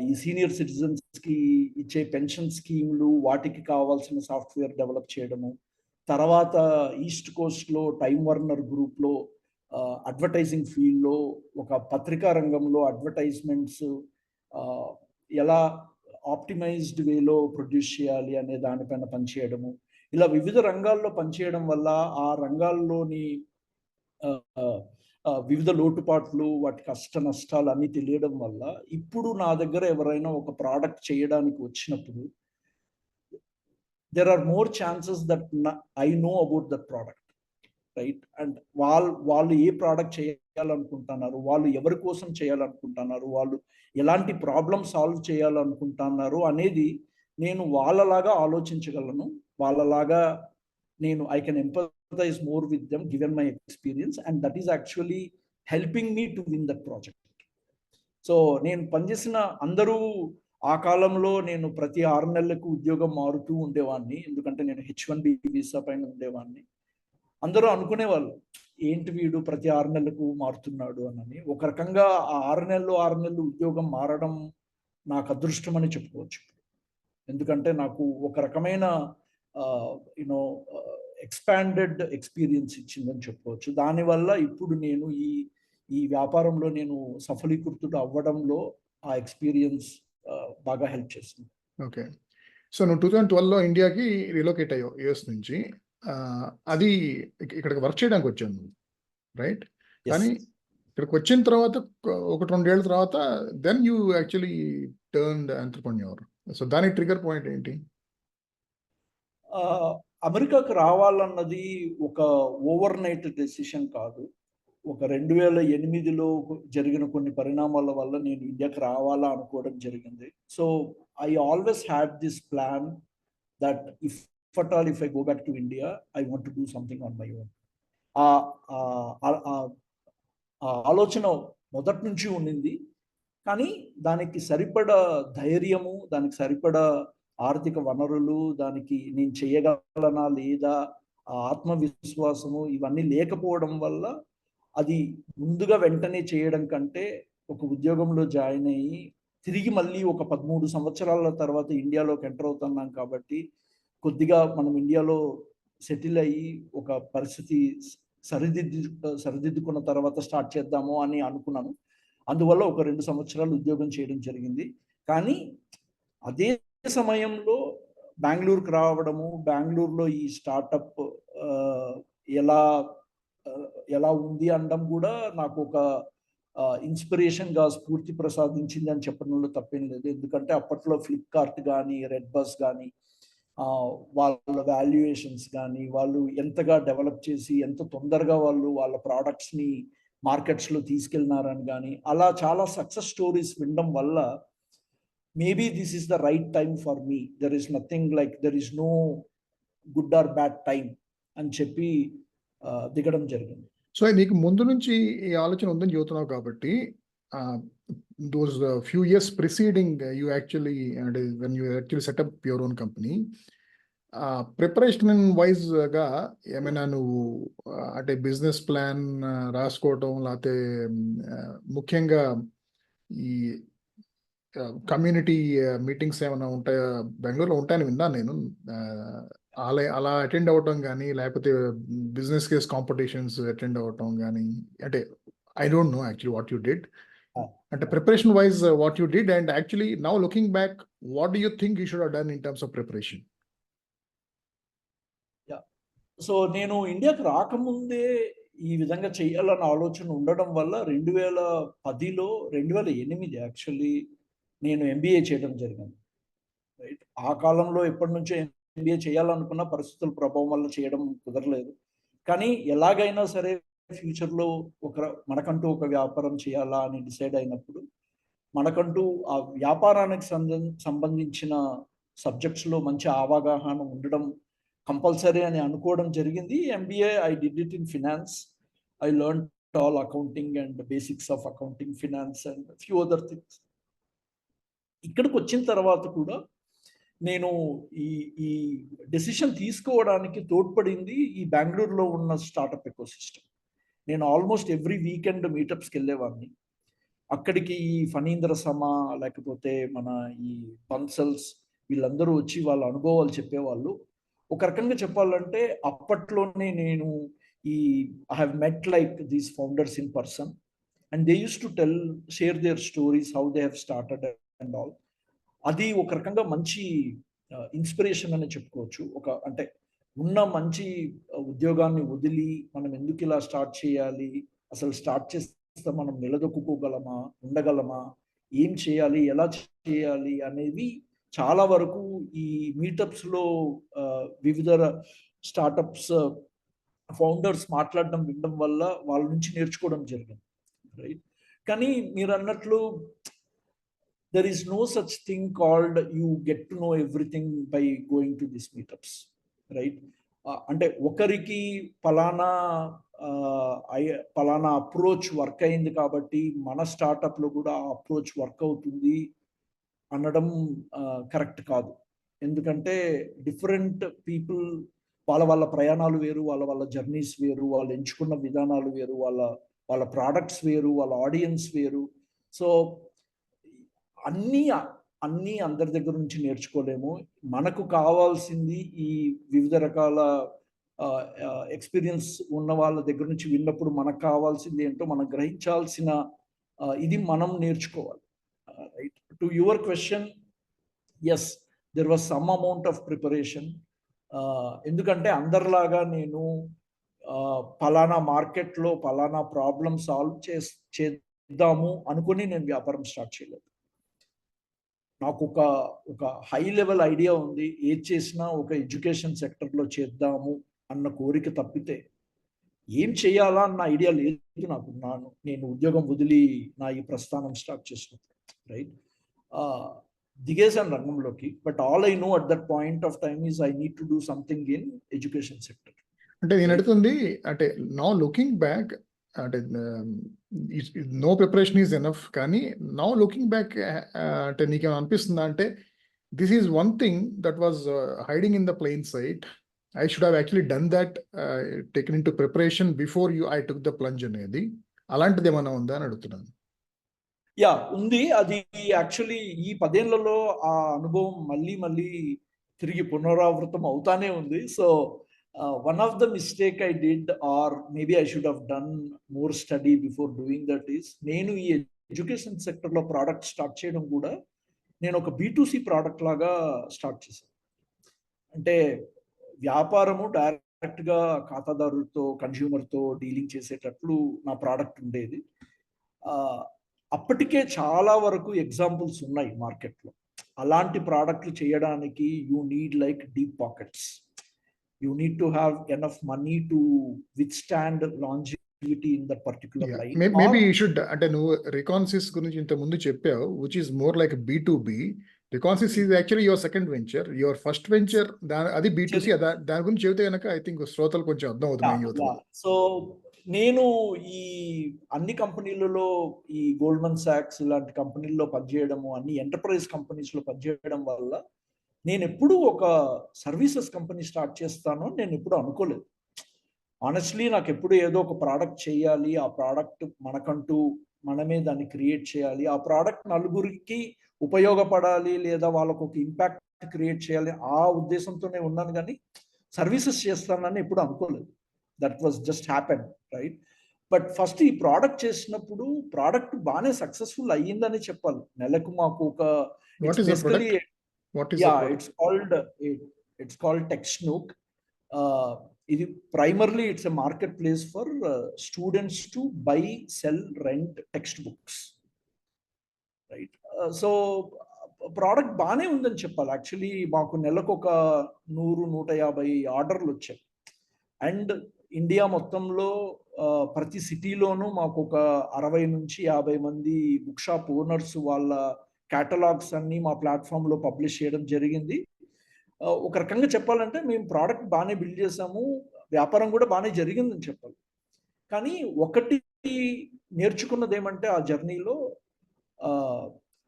S2: ఈ సీనియర్ సిటిజన్స్ కి ఇచ్చే పెన్షన్ స్కీమ్లు, వాటికి కావాల్సిన సాఫ్ట్వేర్ డెవలప్ చేయడము, తర్వాత ఈస్ట్ కోస్ట్ లో టైమ్ వార్నర్ గ్రూప్ లో అడ్వర్టైజింగ్ ఫీల్డ్లో ఒక పత్రికా రంగంలో అడ్వర్టైజ్మెంట్స్ ఎలా ఆప్టిమైజ్డ్ వేలో ప్రొడ్యూస్ చేయాలి అనే దానిపైన పనిచేయడము, ఇలా వివిధ రంగాల్లో పనిచేయడం వల్ల ఆ రంగాల్లోని వివిధ లోటుపాట్లు, వాటి కష్ట నష్టాలు అన్నీ తెలియడం వల్ల, ఇప్పుడు నా దగ్గర ఎవరైనా ఒక ప్రోడక్ట్ చేయడానికి వచ్చినప్పుడు, there are more chances that I know about that product, right? And వాళ్ళు ఏ ప్రోడక్ట్ చేయాలనుకుంటున్నారు, వాళ్ళు ఎవరి కోసం చేయాలనుకుంటున్నారు, వాళ్ళు ఎలాంటి ప్రాబ్లమ్ సాల్వ్ చేయాలనుకుంటున్నారు అనేది నేను వాళ్ళలాగా ఆలోచించగలను. వాళ్ళలాగా నేను I can empathise more with them given my experience, and that is actually helping me to win that project. So నేను పనిచేసిన అందరూ ఆ కాలంలో నేను ప్రతి 6 నెలలకు ఉద్యోగం మారుతూ ఉండేవాడిని. ఎందుకంటే నేను H1B వీసా పైన ఉండేవాడిని. అందరూ అనుకునేవాళ్ళు, ఏంటి వీడు ప్రతి 6 నెలలకు మారుతున్నాడు అని. ఒక రకంగా ఆ 6 నెలలు ఉద్యోగం మారడం నాకు అదృష్టం అని చెప్పుకోవచ్చు. ఎందుకంటే నాకు ఒక రకమైన యూనో ఎక్స్పాండెడ్ ఎక్స్పీరియన్స్ ఇచ్చిందని చెప్పుకోవచ్చు. దానివల్ల ఇప్పుడు నేను ఈ వ్యాపారంలో నేను సఫలీకృతుడు అవ్వడంలో ఆ ఎక్స్పీరియన్స్ బాగా హెల్ప్ చేస్తుంది.
S1: ఓకే. సో నువ్వు 2012లో ఇండియాకి రిలోకేట్ అయ్యావు యూఎస్ నుంచి. అది ఇక్కడికి వర్క్ చేయడానికి వచ్చాను నువ్వు, రైట్? కానీ ఇక్కడికి వచ్చిన తర్వాత 1-2 ఏళ్ళ తర్వాత then you actually turned entrepreneur. So దానికి ట్రిగ్గర్ పాయింట్ ఏంటి?
S2: అమెరికాకు రావాలన్నది ఒక ఓవర్ నైట్ డెసిషన్ కాదు. ఒక 2008లో జరిగిన కొన్ని పరిణామాల వల్ల నేను ఇండియాకి రావాలా అనుకోవడం జరిగింది. So I always had this plan that if at all if I go back to India, I want to do something on my own. ఆ ఆలోచన మొదటి నుంచి ఉండింది. కానీ దానికి సరిపడా ధైర్యము, దానికి సరిపడా ఆర్థిక వనరులు, దానికి నేను చేయగలనా లేదా, ఆ ఆత్మవిశ్వాసము ఇవన్నీ లేకపోవడం వల్ల అది ముందుగా వెంటనే చేయడం కంటే ఒక ఉద్యోగంలో జాయిన్ అయ్యి తిరిగి మళ్ళీ ఒక 13 సంవత్సరాల తర్వాత ఇండియాలోకి ఎంటర్ అవుతున్నాం కాబట్టి కొద్దిగా మనం ఇండియాలో సెటిల్ అయ్యి ఒక పరిస్థితి సరిదిద్దుకున్న తర్వాత స్టార్ట్ చేద్దాము అని అనుకున్నాను. అందువల్ల ఒక 2 సంవత్సరాలు ఉద్యోగం చేయడం జరిగింది. కానీ అదే సమయంలో బెంగుళూరుకి రావడము, బెంగుళూరులో ఈ స్టార్టప్ ఎలా ఉంది అనడం కూడా నాకు ఒక ఇన్స్పిరేషన్గా స్ఫూర్తి ప్రసాదించింది అని చెప్పడంలో తప్పేం లేదు. ఎందుకంటే అప్పట్లో ఫ్లిప్కార్ట్ కానీ, రెడ్ బస్ కానీ, వాళ్ళ వాల్యుయేషన్స్ కానీ, వాళ్ళు ఎంతగా డెవలప్ చేసి ఎంత తొందరగా వాళ్ళు వాళ్ళ ప్రోడక్ట్స్ని మార్కెట్స్లో తీసుకెళ్ళినారని కానీ, అలా చాలా సక్సెస్ స్టోరీస్ వినడం వల్ల maybe this is the right time for me, there is nothing like there is no good or bad time అని చెప్పి దిగడం జరిగింది.
S1: సో నీకు ముందు నుంచి ఈ ఆలోచన ఉందని చెబుతున్నావు కాబట్టి those few years preceding you actually అంటే when you actually set up your own company, preparation వైజ్గా ఏమైనా నువ్వు అంటే బిజినెస్ ప్లాన్ రాసుకోవటం, లేకపోతే ముఖ్యంగా ఈ కమ్యూనిటీ మీటింగ్స్ ఏమైనా ఉంటాయా? బెంగళూరులో ఉంటాయని విన్నాను నేను. అలా అటెండ్ అవ్వటం కానీ, లేకపోతే బిజినెస్ కేస్ కాంపిటీషన్స్ అటెండ్ అవ్వటం కానీ, అంటే I don't know actually what you did. అంటే preparation wise what you did, and actually now looking back what do you think you should have done in terms of preparation?
S2: So నేను ఇండియాకి రాకముందే ఈ విధంగా చేయాలన్న ఆలోచన ఉండడం వల్ల 2008 యాక్చువల్లీ నేను ఎంబీఏ చేయడం జరిగింది, రైట్? ఆ కాలంలో ఎప్పటి నుంచో ఎంబీఏ చేయాలనుకున్న పరిస్థితుల ప్రభావం వల్ల చేయడం కుదరలేదు. కానీ ఎలాగైనా సరే ఫ్యూచర్లో మనకంటూ ఒక వ్యాపారం చేయాలా అని డిసైడ్ అయినప్పుడు, మనకంటూ ఆ వ్యాపారానికి సంబంధించిన సబ్జెక్ట్స్లో మంచి అవగాహన ఉండడం కంపల్సరీ అని అనుకోవడం జరిగింది. MBA I did it in finance. I learn all accounting and basics of accounting, finance and few other things. ఇక్కడికి వచ్చిన తర్వాత కూడా నేను ఈ డెసిషన్ తీసుకోవడానికి తోడ్పడింది ఈ బెంగళూరులో ఉన్న స్టార్టప్ ఎకోసిస్టమ్. నేను ఆల్మోస్ట్ ఎవ్రీ వీకెండ్ మీటప్స్కి వెళ్ళేవాడిని. అక్కడికి ఈ ఫణీంద్ర సమ, లేకపోతే మన ఈ బన్సల్స్, వీళ్ళందరూ వచ్చి వాళ్ళ అనుభవాలు చెప్పేవాళ్ళు. ఒక రకంగా చెప్పాలంటే అప్పట్లోనే నేను I have met like these founders in person, and they use to share their stories, how they have started and all. అది ఒక రకంగా మంచి ఇన్స్పిరేషన్ అని చెప్పుకోవచ్చు. అంటే ఉన్న మంచి ఉద్యోగాన్ని వదిలి మనం ఎందుకు ఇలా స్టార్ట్ చేయాలి, అసలు స్టార్ట్ చేస్తే మనం నిలదొక్కుకోగలమా, ఉండగలమా, ఏం చేయాలి, ఎలా చేయాలి అనేవి చాలా వరకు ఈ మీటప్స్లో వివిధ స్టార్టప్స్ ఫౌండర్స్ మాట్లాడడం వినడం వల్ల వాళ్ళ నుంచి నేర్చుకోవడం జరిగింది, రైట్. కానీ మీరు అన్నట్లు there is no such thing called you get to know everything by going to these meetups, right. అంటే ఒకరికి పలానా అప్రోచ్ వర్క్ అయింది కాబట్టి మన స్టార్టప్లో కూడా ఆ అప్రోచ్ వర్క్ అవుతుంది అనడం కరెక్ట్ కాదు. ఎందుకంటే డిఫరెంట్ పీపుల్ వాళ్ళ ప్రయాణాలు వేరు, వాళ్ళ జర్నీస్ వేరు, వాళ్ళు ఎంచుకున్న విధానాలు వేరు, వాళ్ళ ప్రోడక్ట్స్ వేరు, వాళ్ళ ఆడియన్స్ వేరు. సో అన్నీ అందరి దగ్గర నుంచి నేర్చుకోలేము. మనకు కావాల్సింది ఈ వివిధ రకాల ఎక్స్పీరియన్స్ ఉన్న వాళ్ళ దగ్గర నుంచి విన్నప్పుడు మనకు కావాల్సింది ఏంటో మనం గ్రహించాల్సిన ఇది మనం నేర్చుకోవాలి, right. To your question, yes, there was some amount of preparation. ఎందుకంటే అందరిలాగా నేను పలానా మార్కెట్లో పలానా ప్రాబ్లం సాల్వ్ చేద్దాము అనుకుని నేను వ్యాపారం స్టార్ట్ చేయలేదు. నాకు ఒక హై లెవెల్ ఐడియా ఉంది, ఏది చేసినా ఒక ఎడ్యుకేషన్ సెక్టర్లో చేద్దాము అన్న కోరిక తప్పితే ఏం చేయాలా అన్న ఐడియా లేదు నాకు. నేను ఉద్యోగం వదిలి నా ఈ ప్రస్థానం స్టార్ట్ చేసినప్పుడు, రైట్. దిగేశాను రంగంలోకి, but all I know at that point of time is I need to do something in education sector.
S1: అంటే నేను అడుగుతుంది, అంటే నౌ లుకింగ్ బ్యాక్, అంటే నో ప్రిపరేషన్ ఈజ్ ఎనఫ్, కానీ నౌ లుకింగ్ బ్యాక్ అంటే నీకేమైనా అనిపిస్తుందా అంటే this is one thing that was hiding in the plain sight, I should have actually done that, taken into preparation before I took the plunge అనేది, అలాంటిది ఏమైనా ఉందా అని అడుగుతున్నాను.
S2: యా, ఉంది. అది యాక్చువల్లీ ఈ 10 ఏళ్లలో ఆ అనుభవం మళ్ళీ తిరిగి పునరావృతం అవుతానే ఉంది. So one of the mistake I did, or maybe I should have done more study before doing that, is నేను ఈ ఎడ్యుకేషన్ సెక్టర్లో ప్రోడక్ట్ స్టార్ట్ చేయడం కూడా నేను ఒక B2C ప్రోడక్ట్ లాగా స్టార్ట్ చేశాను. అంటే వ్యాపారము డైరెక్ట్గా ఖాతాదారులతో, కన్జ్యూమర్తో డీలింగ్ చేసేటట్లు నా ప్రోడక్ట్ ఉండేది. అప్పటికే చాలా వరకు ఎగ్జాంపుల్స్ ఉన్నాయి మార్కెట్లో. అలాంటి ప్రోడక్ట్లు చేయడానికి you need like deep pockets. You need to have enough money to withstand longevity in that particular line.
S1: Maybe you should, అంటే నువ్వు Reconsys గురించి ఇంత ముందు చెప్పావు, which is more like B2B. Reconsys is actually your second venture. Your first venture అది B2C. దాని గురించి చెబితే కనుక ఐ థింక్ శ్రోతలు కొంచెం అర్థం అవుతుంది.
S2: సో నేను ఈ అన్ని కంపెనీలలో, ఈ గోల్డ్మన్ సాక్స్ ఇలాంటి కంపెనీల్లో పనిచేయడము, అన్ని ఎంటర్ప్రైజ్ కంపెనీస్లో పనిచేయడం వల్ల నేను ఎప్పుడు ఒక సర్వీసెస్ కంపెనీ స్టార్ట్ చేస్తాను నేను ఎప్పుడు అనుకోలేదు. ఆనెస్ట్లీ నాకు ఎప్పుడు ఏదో ఒక ప్రోడక్ట్ చేయాలి, ఆ ప్రోడక్ట్ మనకంటూ మనమే దాన్ని క్రియేట్ చేయాలి, ఆ ప్రోడక్ట్ నలుగురికి ఉపయోగపడాలి, లేదా వాళ్ళకు ఒక ఇంపాక్ట్ క్రియేట్ చేయాలి, ఆ ఉద్దేశంతోనే ఉన్నాను. కానీ సర్వీసెస్ చేస్తానని ఎప్పుడు అనుకోలేదు. That was just happen, right. But first ఈ ప్రోడక్ట్ చేసినప్పుడు ప్రోడక్ట్ బాగానే సక్సెస్ఫుల్ అయ్యిందని చెప్పాలి. నెలకు మాకు ఒక it's called TechSnook. ఇది primarily it's a marketplace for students to buy, sell, rent textbooks, right. So product బాగానే ఉందని చెప్పాలి. యాక్చువల్లీ మాకు నెలకు ఒక 100-150 ఆర్డర్లు వచ్చాయి. అండ్ ఇండియా మొత్తంలో ప్రతి సిటీలోనూ మాకు ఒక 60-50 మంది బుక్ షాప్ ఓనర్స్ వాళ్ళ కేటలాగ్స్ అన్ని మా ప్లాట్ఫామ్లో పబ్లిష్ చేయడం జరిగింది. ఒక రకంగా చెప్పాలంటే మేము ప్రోడక్ట్ బాగానే బిల్డ్ చేసాము, వ్యాపారం కూడా బాగానే జరిగిందని చెప్పాలి. కానీ ఒకటి నేర్చుకున్నది ఏమంటే ఆ జర్నీలో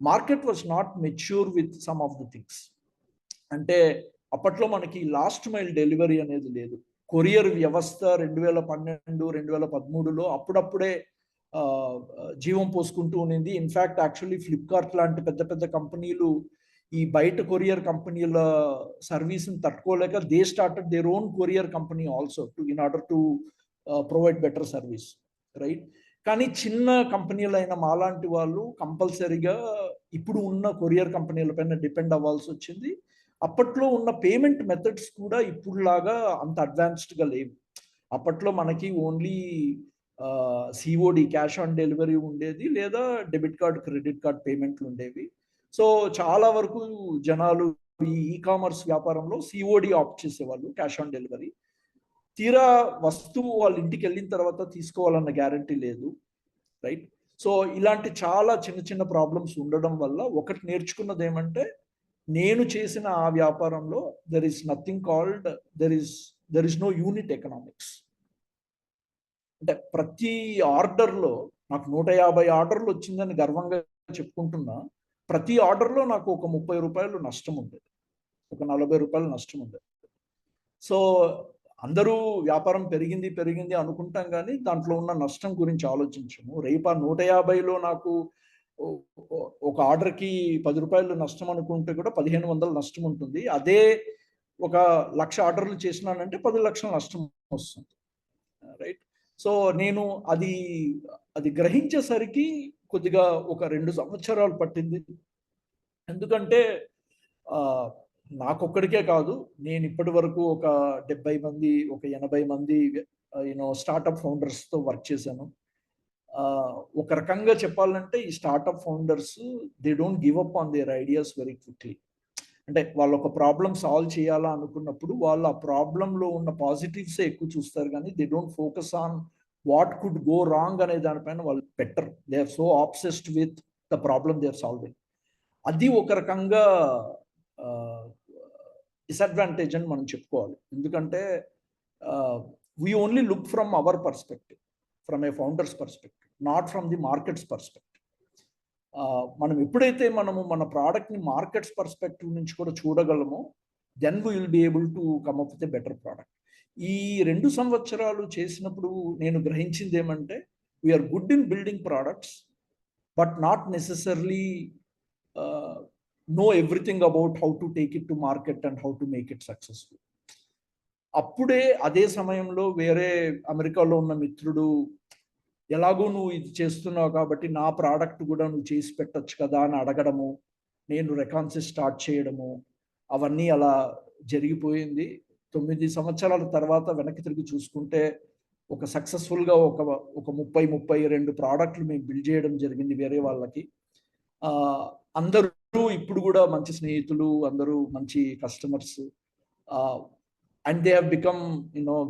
S2: market was not mature with some of the things. అంటే అప్పట్లో మనకి లాస్ట్ మైల్ డెలివరీ అనేది లేదు. కొరియర్ వ్యవస్థ 2012-2013లో అప్పుడప్పుడే జీవం పోసుకుంటూ ఉన్నింది. ఇన్ఫ్యాక్ట్ యాక్చువల్లీ ఫ్లిప్కార్ట్ లాంటి పెద్ద కంపెనీలు ఈ బయట కొరియర్ కంపెనీల సర్వీస్ని తట్టుకోలేక they started their own courier company also in order to provide better service, right. కానీ చిన్న కంపెనీలైన మాలాంటి వాళ్ళు కంపల్సరీగా ఇప్పుడు ఉన్న కొరియర్ కంపెనీల పైన డిపెండ్ అవ్వాల్సి వచ్చింది. అప్పట్లో ఉన్న పేమెంట్ మెథడ్స్ కూడా ఇప్పుడులాగా అంత అడ్వాన్స్డ్గా లేవు. అప్పట్లో మనకి only COD, cash on delivery ఉండేది, లేదా డెబిట్ కార్డ్, క్రెడిట్ కార్డ్ పేమెంట్లు ఉండేవి. సో చాలా వరకు జనాలు ఈ కామర్స్ వ్యాపారంలో సిఓడి ఆప్ట్ చేసేవాళ్ళు, క్యాష్ ఆన్ డెలివరీ. తీరా వస్తువు వాళ్ళ ఇంటికి వెళ్ళిన తర్వాత తీసుకోవాలన్న గ్యారంటీ లేదు, రైట్? సో ఇలాంటి చాలా చిన్న చిన్న ప్రాబ్లమ్స్ ఉండడం వల్ల ఒకటి నేర్చుకున్నది ఏమంటే, నేను చేసిన ఆ వ్యాపారంలో there is nothing called, there is no unit economics. అంటే ప్రతి ఆర్డర్లో నాకు 150 ఆర్డర్లు వచ్చిందని గర్వంగా చెప్పుకుంటున్నా. ప్రతి ఆర్డర్లో నాకు ఒక 30 రూపాయలు నష్టం ఉండేది, ఒక 40 రూపాయలు నష్టం ఉండేది. సో అందరూ వ్యాపారం పెరిగింది అనుకుంటాం, కానీ దాంట్లో ఉన్న నష్టం గురించి ఆలోచించము. రేపు ఆ 150లో నాకు ఒక ఆర్డర్కి 10 రూపాయలు నష్టం అనుకుంటే కూడా 1500 నష్టం ఉంటుంది. అదే ఒక 1,00,000 ఆర్డర్లు చేసినానంటే 10 లక్షల నష్టం వస్తుంది, రైట్? సో నేను అది గ్రహించేసరికి కొద్దిగా ఒక 2 సంవత్సరాలు పట్టింది. ఎందుకంటే నాకొక్కడికే కాదు, నేను ఇప్పటి వరకు ఒక 70 మంది, ఒక 80 మంది స్టార్టప్ ఫౌండర్స్తో వర్క్ చేశాను. ఒక రకంగా చెప్పాలంటే ఈ startup founders they don't give up on their ideas very quickly. అంటే వాళ్ళు ఒక ప్రాబ్లం సాల్వ్ చేయాలా అనుకున్నప్పుడు వాళ్ళు ఆ ప్రాబ్లంలో ఉన్న పాజిటివ్సే ఎక్కువ చూస్తారు, కానీ they don't focus on what could go wrong అనే దానిపైన వాళ్ళు పెట్టరు. They are so obsessed with the problem they are solving. అది ఒక రకంగా డిసడ్వాంటేజ్ అని మనం చెప్పుకోవాలి. ఎందుకంటే we only look from our perspective, from a founder's perspective, not from the market's perspective. మనం ఎప్పుడైతే మన ప్రోడక్ట్ని మార్కెట్స్ పర్స్పెక్టివ్ నుంచి కూడా చూడగలమో, then we will be able to come up with a better product. ఈ 2 సంవత్సరాలు చేసినప్పుడు నేను గ్రహించింది ఏమంటే, we're good in building products, but not necessarily know everything about how to take it to market and how to make it successful. అప్పుడే అదే సమయంలో వేరే అమెరికాలో ఉన్న మిత్రుడు, ఎలాగో నువ్వు ఇది చేస్తున్నావు కాబట్టి నా ప్రోడక్ట్ కూడా నువ్వు చేసి పెట్టచ్చు కదా అని అడగడము, నేను రెకాన్సిస్ స్టార్ట్ చేయడము, అవన్నీ అలా జరిగిపోయింది. 9 సంవత్సరాల తర్వాత వెనక్కి తిరిగి చూసుకుంటే ఒక సక్సెస్ఫుల్గా ఒక 30-32 ప్రోడక్ట్లు మేము బిల్డ్ చేయడం జరిగింది వేరే వాళ్ళకి. అందరూ ఇప్పుడు కూడా మంచి స్నేహితులు, అందరూ మంచి customers, and they have become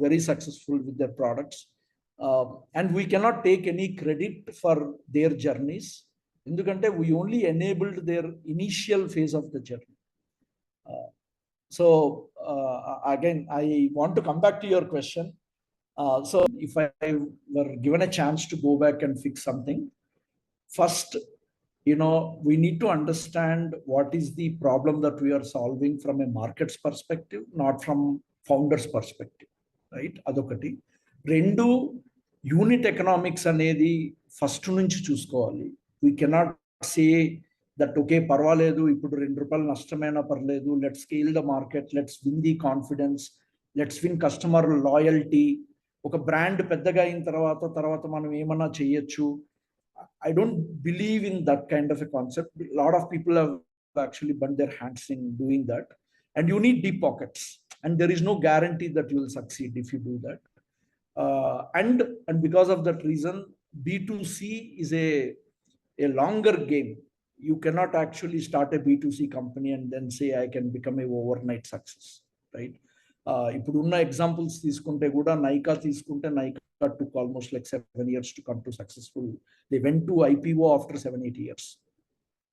S2: very successful with their products. And we cannot take any credit for their journeys, ఎందుకంటే we only enabled their initial phase of the journey. So again I want to come back to your question. So if I were given a chance to go back and fix something, first we need to understand what is the problem that we are solving from a market's perspective, not from founder's perspective, right? Adokati. Rendu, unit economics anedi first nunchi chusukovali. We cannot say that okay parvaledu ippudu 2 రూపాయలు నష్టమైనా పర్లేదు, let's scale the market, let's win the confidence, let's win customer loyalty. ఒక brand పెద్దగా అయిన తర్వాత మనం ఏమన్నా చేయొచ్చు. I don't believe in that kind of a concept. A lot of people have actually burnt their hands in doing that. And you need deep pockets. And there is no guarantee that you will succeed if you do that. And because of that reason, B2C is a longer game. You cannot actually start a B2C company and then say, I can become a overnight success, right? ఇప్పుడున్న examples తీసుకుంటే కూడా, నైకా తీసుకుంటే, Nykaa took almost like 7 years to come to successful. They went to IPO after 7-8 years,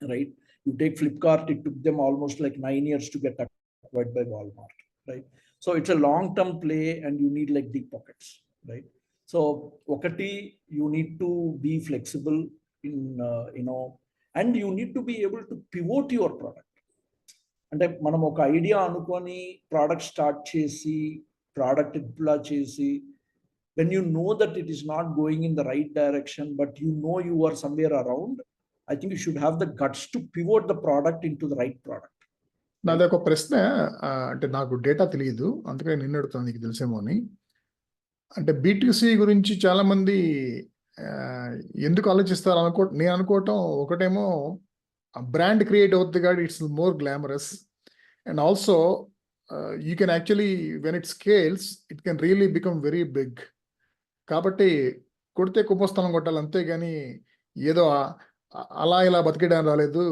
S2: right? You take Flipkart, it took them almost like 9 years to get acquired by Walmart, right? So it's a long-term play and you need like deep pockets, right? So okati, you need to be flexible in and you need to be able to pivot your product. అంటే మనం ఒక idea అనుకొని product start చేసి, product deploy చేసి, when you know that it is not going in the right direction, but you are somewhere around, I think you should have the guts to pivot the product into the right product.
S1: నాది ఒక ప్రశ్న, అంటే నాకు data తెలియదు, అందుకని నిన్ను అడుగుతాను, నీకు తెలిసేమో అని. అంటే B2C గురించి చాలా మంది ఎందుకు ఆలోచిస్తారు నేను అనుకోవటం, ఒకటేమో బ్రాండ్ క్రియేట్ అవుతుంది కాబట్టి it's more glamorous, And also, you can actually, when it scales, it can really become very big. కాబట్టి కొడితే కుంభస్థలం కొట్టాలి, అంతేగాని ఏదో అలా ఇలా బతికేయడానికి రాలేదు,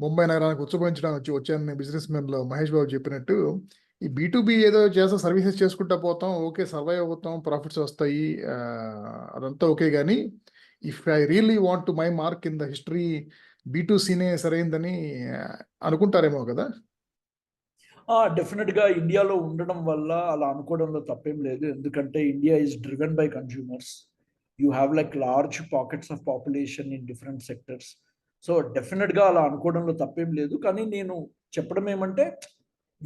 S1: ముంబై నగరానికి ఉచ్చబోయించడానికి వచ్చాను బిజినెస్ మెన్లో మహేష్ బాబు చెప్పినట్టు. ఈ బీ ఏదో చేస్తా సర్వీసెస్ చేసుకుంటా పోతాం, ఓకే సర్వైవ్ అవుతాం, ప్రాఫిట్స్ వస్తాయి, అదంతా ఓకే. కానీ if I really want to my mark in the history, బీ2సీనే సరైందని అనుకుంటారేమో కదా.
S2: డెఫినెట్గా ఇండియాలో ఉండడం వల్ల అలా అనుకోవడంలో తప్పేం లేదు. ఎందుకంటే India is driven by consumers. You have like large pockets of population in different sectors. So డెఫినెట్గా అలా అనుకోవడంలో తప్పేం లేదు. కానీ నేను చెప్పడం ఏమంటే,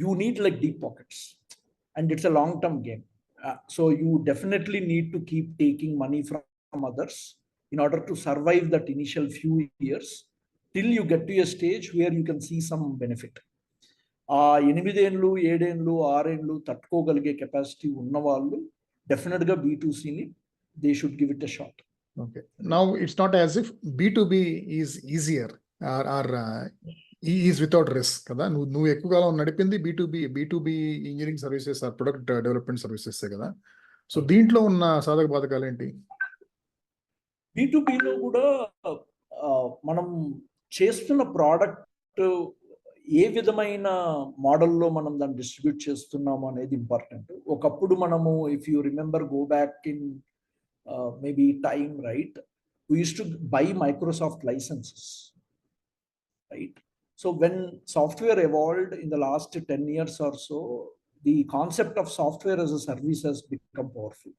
S2: you need like deep pockets and it's a long term game. So you definitely need to keep taking money from others in order to survive that initial few years till you get to a stage where you can see some benefit. 8 ఏళ్ళు 7 ఏళ్ళు 6 ఏళ్ళు తట్టుకోగలిగే capacity ఉన్న వాళ్ళు డెఫినెట్గా బీ2సీని they should give it a shot.
S1: Okay, now it's not as if B2B is easier or is without risk కదా. నువ్వు ఎక్కువ కాలం నడిపింది B2B engineering services or product development services కదా. సో దీంట్లో ఉన్న సాధక బాధకాలు ఏంటి?
S2: బీ2బీలో కూడా మనం చేస్తున్న ప్రోడక్ట్ ఏ విధమైన మోడల్లో మనం దాన్ని డిస్ట్రిబ్యూట్ చేస్తున్నాము అనేది ఇంపార్టెంట్. ఒకప్పుడు మనము, if you remember, go back in maybe time, right, we use to buy Microsoft licences, right. So when software evolved in the last 10 years or so, the concept of software as a service has become powerful.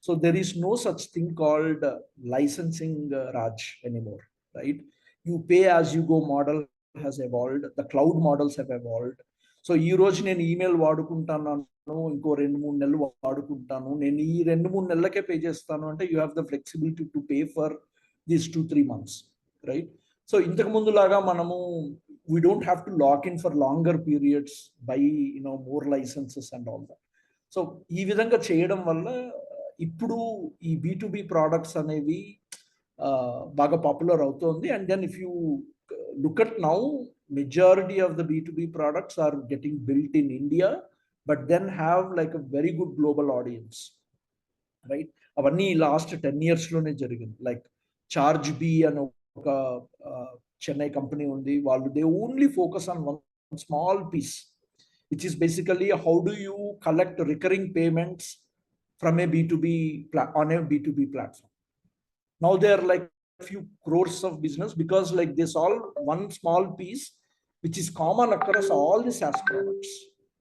S2: So there is no such thing called licensing, Raj, anymore, right? You pay as you go model has evolved. The cloud models have evolved. So ఈ రోజు నేను email వాడుకుంటాను, ఇంకో 2-3 నెలలు వాడుకుంటాను, నేను ఈ 2-3 నెలలకే pay చేస్తాను అంటే you have the flexibility to pay for these 2-3 months, right. So ఇంతకు ముందు లాగా మనము we don't have to lock in for longer periods by more licenses and all that. So ఈ విధంగా చేయడం వల్ల ఇప్పుడు ఈ బీ2బీ ప్రోడక్ట్స్ అనేవి బాగా పాపులర్ అవుతోంది. And then if you look at now, majority of the B2B products are getting built in India, but then have like a very good global audience, right. అవన్నీ లాస్ట్ 10 yearsలోనే జరిగింది. లైక్ చార్జ్ బీ అని ఒక Chennai company ఉంది. వాళ్ళు they only focus on one small piece, which is basically how do you collect recurring payments from a B2B on a B2B platform. Now they are like a few crores of business because like they solve one small piece which is common across all the SaaS products,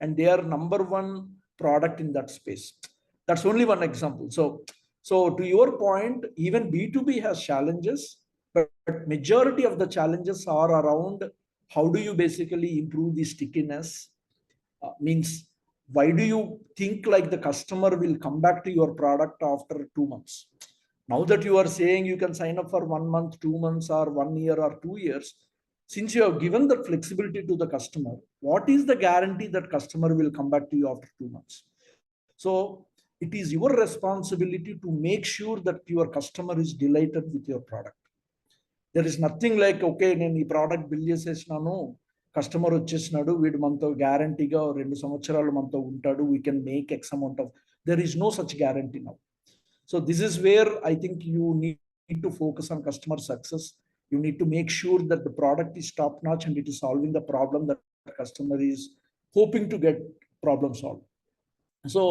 S2: and they are number one product in that space. That's only one example. So to your point, even B2B has challenges, but majority of the challenges are around how do you basically improve the stickiness. Means, why do you think like the customer will come back to your product after 2 months? Now that you are saying you can sign up for 1 month, 2 months, or 1 year or 2 years, since you have given that flexibility to the customer, what is the guarantee that customer will come back to you after 2 months? So it is your responsibility to make sure that your customer is delighted with your product. There is nothing like, okay, నేను ఈ product bill చేసేసినాను, customer వచ్చేసినాడు, వీడు మనతో guarantee 2 సంవత్సరాలు మనతో ఉంటాడు, we can make X amount of. There is no such guarantee now. So this is where I think you need to focus on customer success. You need to make sure that the product is top notch and it is solving the problem that customer is hoping to get problem solve. సో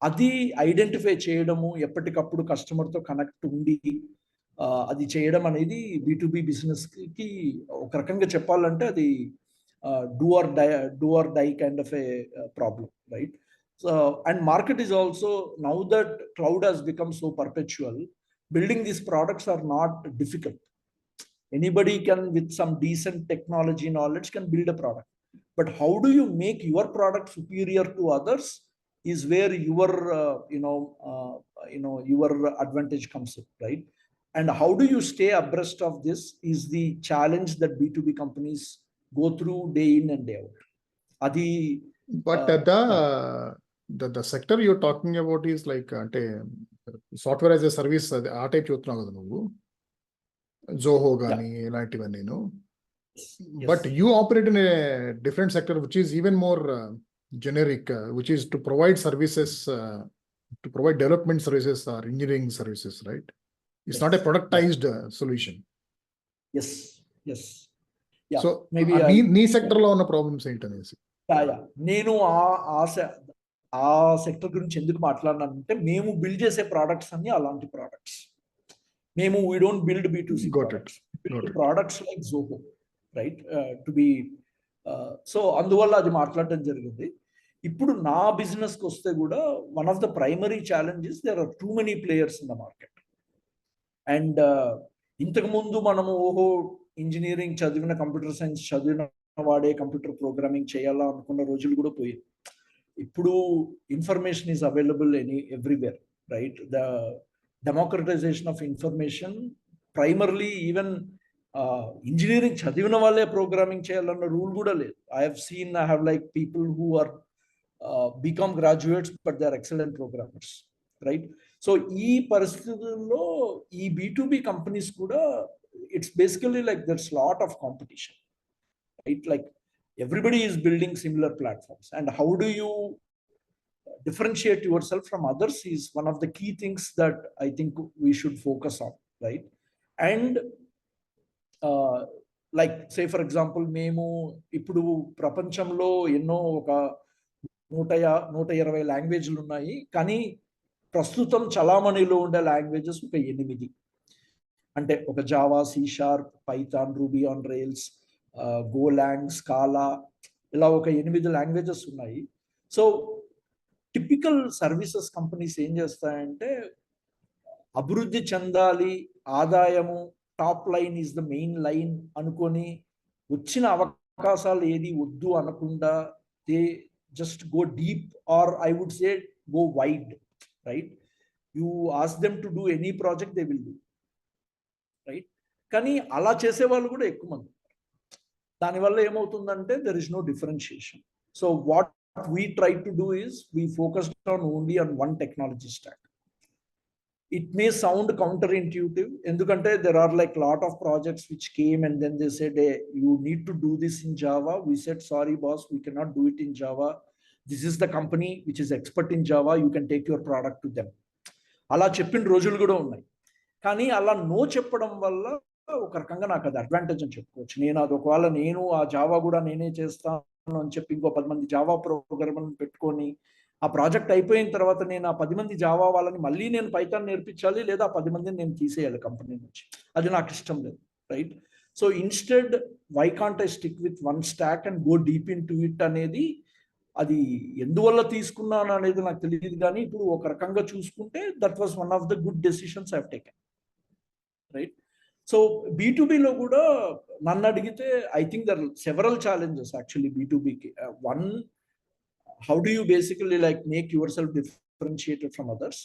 S2: అది identify చేయడము, ఎప్పటికప్పుడు కస్టమర్తో connect ఉండి అది చేయడం అనేది బీ2బీ బిజినెస్కి ఒక రకంగా చెప్పాలంటే అది do or die kind of a problem, right? So, and market is also, now that cloud has become so perpetual, building these products are not difficult. Anybody can, with some decent technology knowledge, can build a product. But how do you make your product superior to others is where your your advantage comes in, right? And how do you stay abreast of this is the challenge that B2B companies go through day in and day out. Adi,
S1: but the sector you're talking about is like ante software as a service, ఆ type చూస్తున్నావు కదా నువ్వు, జోహో కానీ ఇలాంటివన్నీ.
S2: Yes.
S1: But you operate in a different sector, which is even more generic, which is to provide services, to provide development services or engineering services, right? It's not a
S2: Yes.
S1: productized solution.
S2: Yes. Yes. Yeah.
S1: So
S2: Maybe
S1: నీ sector లో ఉన్న problems ఏంటనేసి.
S2: నేను ఆ sector గురించి ఎందుకు మాట్లాడినానంటే మేము build చేసే products అన్ని అలాంటి ప్రోడక్ట్స్. మేము we don't build B2C products. Products like Zoho, right? To be so అందువల్ల అది మాట్లాడటం జరిగింది. ఇప్పుడు నా బిజినెస్కి వస్తే కూడా one of the primary challenges there are too many players in the market. And ఇంతకుముందు మనము ఇంజనీరింగ్ చదివిన, కంప్యూటర్ సైన్స్ చదివిన వాడే కంప్యూటర్ ప్రోగ్రామింగ్ చేయాలా అనుకున్న రోజులు కూడా పోయింది. ఇప్పుడు information is available everywhere, right? The democratization of information, primarily even engineering చదివిన వాళ్ళే ప్రోగ్రామింగ్ చేయాలన్న రూల్ కూడా లేదు. I have like people who are BCom graduates but they are excellent programmers, right? So ఈ పరిస్థితుల్లో ఈ B2B కంపెనీస్ కూడా it's basically like there's lot of competition, right? Like everybody is building similar platforms, and how do you differentiate yourself from others is one of the key things that I think we should focus on, right? And like say for example, మేము ఇప్పుడు ప్రపంచంలో ఎన్నో ఒక 120 లాంగ్వేజ్లు ఉన్నాయి, కానీ ప్రస్తుతం చలామణిలో ఉండే languages ఒక 8. అంటే ఒక Java, C#, Python, Ruby on Rails, Golang, Scala, ఇలా ఒక 8 లాంగ్వేజెస్ ఉన్నాయి. సో టిపికల్ సర్వీసెస్ కంపెనీస్ ఏం చేస్తాయంటే అభివృద్ధి చెందాలి, ఆదాయము, top line is the main line అనుకొని వచ్చిన అవకాశాలు ఏది వద్దు అనకుండా they just go deep, or I would say go wide, right? You ask them to do any project, they will do, right? కానీ అలా చేసే వాళ్ళు కూడా ఎక్కువ మంది. దానివల్ల ఏమవుతుందంటే there is no differentiation. So what we try to do is we focused on only on one technology stack. It may sound counterintuitive, ఎందుకంటే there are like lot of projects which came and then they said, hey, you need to do this in Java. We said, sorry boss, we cannot do it in Java. This is the company which is expert in Java, you can take your product to them. అలా చెప్పిన రోజులు కూడా ఉన్నాయి. కానీ అలా no చెప్పడం వల్ల ఒక రకంగా నాకు అది అడ్వాంటేజ్ అని చెప్పుకోవచ్చు. నేను అది ఒకవేళ నేను ఆ జావా కూడా నేనే చేస్తాను అని చెప్పి ఇంకో 10 మంది జావా ప్రోగ్రామర్ని పెట్టుకొని ఆ ప్రాజెక్ట్ అయిపోయిన తర్వాత నేను ఆ 10 మంది జావా వాళ్ళని మళ్ళీ నేను పైథాన్ నేర్పించాలి, లేదా ఆ 10 మందిని నేను తీసేయాలి కంపెనీ నుంచి. అది నాకు ఇష్టం లేదు, right? So instead why can't I stick with one stack and go deep into it అనేది, అది ఎందువల్ల తీసుకున్నాను అనేది నాకు తెలియదు. కానీ ఇప్పుడు ఒక రకంగా చూసుకుంటే that was one of the good decisions I have taken, right? So B2Bలో కూడా నన్ను అడిగితే I think there several challenges actually B2Bకి. One, how do you basically like make yourself differentiated from others?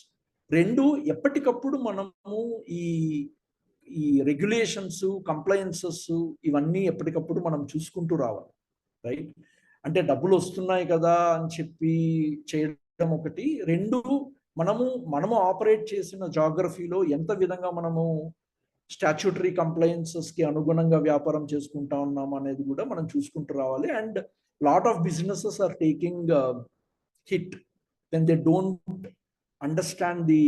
S2: 2, ఎప్పటికప్పుడు మనము ఈ రెగ్యులేషన్స్, కంప్లైన్సెస్ ఇవన్నీ ఎప్పటికప్పుడు మనం చూసుకుంటూ రావాలి, రైట్? అంటే డబ్బులు వస్తున్నాయి కదా అని చెప్పి చేయడం ఒకటి. 2, మనము ఆపరేట్ చేసిన జాగ్రఫీలో ఎంత విధంగా మనము స్టాచ్యూటరీ కంప్లైన్సెస్కి అనుగుణంగా వ్యాపారం చేసుకుంటా ఉన్నాం అనేది కూడా మనం చూసుకుంటూ రావాలి. And lot of businesses are taking hit when they don't understand the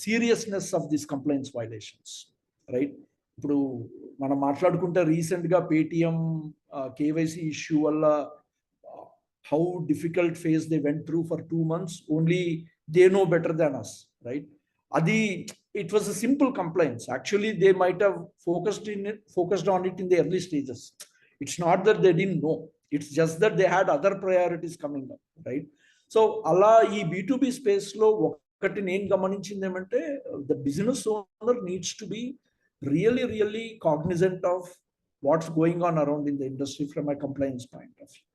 S2: seriousness of these compliance violations, right? ఇప్పుడు మనం మాట్లాడుకుంటే రీసెంట్గా పేటిఎం KYC ఇష్యూ వల్ల how difficult phase they went through for 2 months, only they know better than us, right? Adi, it was a simple compliance. Actually they might have focused on it in the early stages. It's not that they didn't know, it's just that they had other priorities coming up, right? So అలా ఈ B2B space లో ఒకటి నేను గమనించింది ఏమంటే the business owner needs to be really cognizant of what's going on around in the industry from a compliance point of view.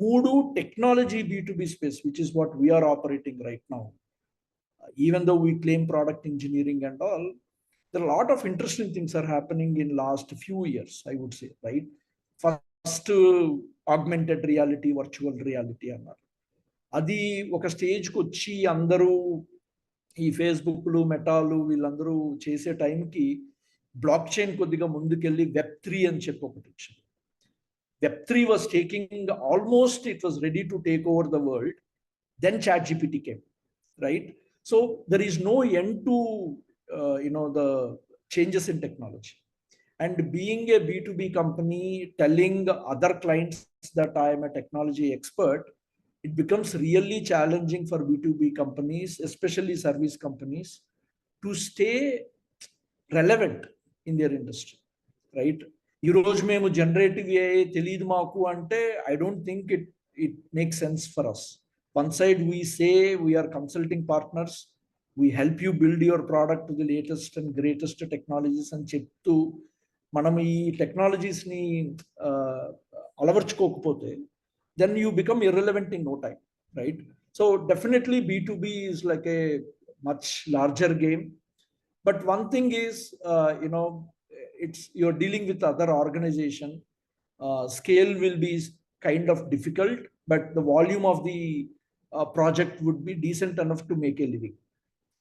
S2: 3, technology B2B space, which is what we are operating right now. Even though we claim product engineering and all, there are a lot of interesting things are happening in last few years, I would say, right? First, augmented reality, virtual reality అన్నారు. అది ఒక స్టేజ్కి వచ్చి అందరూ ఈ ఫేస్బుక్లు, మెటాలు వీళ్ళందరూ చేసే టైంకి బ్లాక్ చైన్ కొద్దిగా ముందుకెళ్ళి వెబ్3 అని చెప్పి ఒకటి వచ్చింది. Web3 was taking almost, it was ready to take over the world. Then ChatGPT came, right? So there is no end to the changes in technology. And being a B2B company, telling other clients that I am a technology expert, it becomes really challenging for B2B companies, especially service companies, to stay relevant in their industry, right? ఈ రోజు మేము generative AI తెలియదు మాకు అంటే I don't think it make sense for us. One side we say we're consulting partners, we help you build your product to the latest and greatest technologies అని చెప్తూ మనం ఈ టెక్నాలజీస్ని అలవర్చుకోకపోతే then you become irrelevant in no time, right? So definitely B2B is like a much larger game. But one thing is, it's you're dealing with other organization. Scale will be kind of difficult, but the volume of the project would be decent enough to make a living,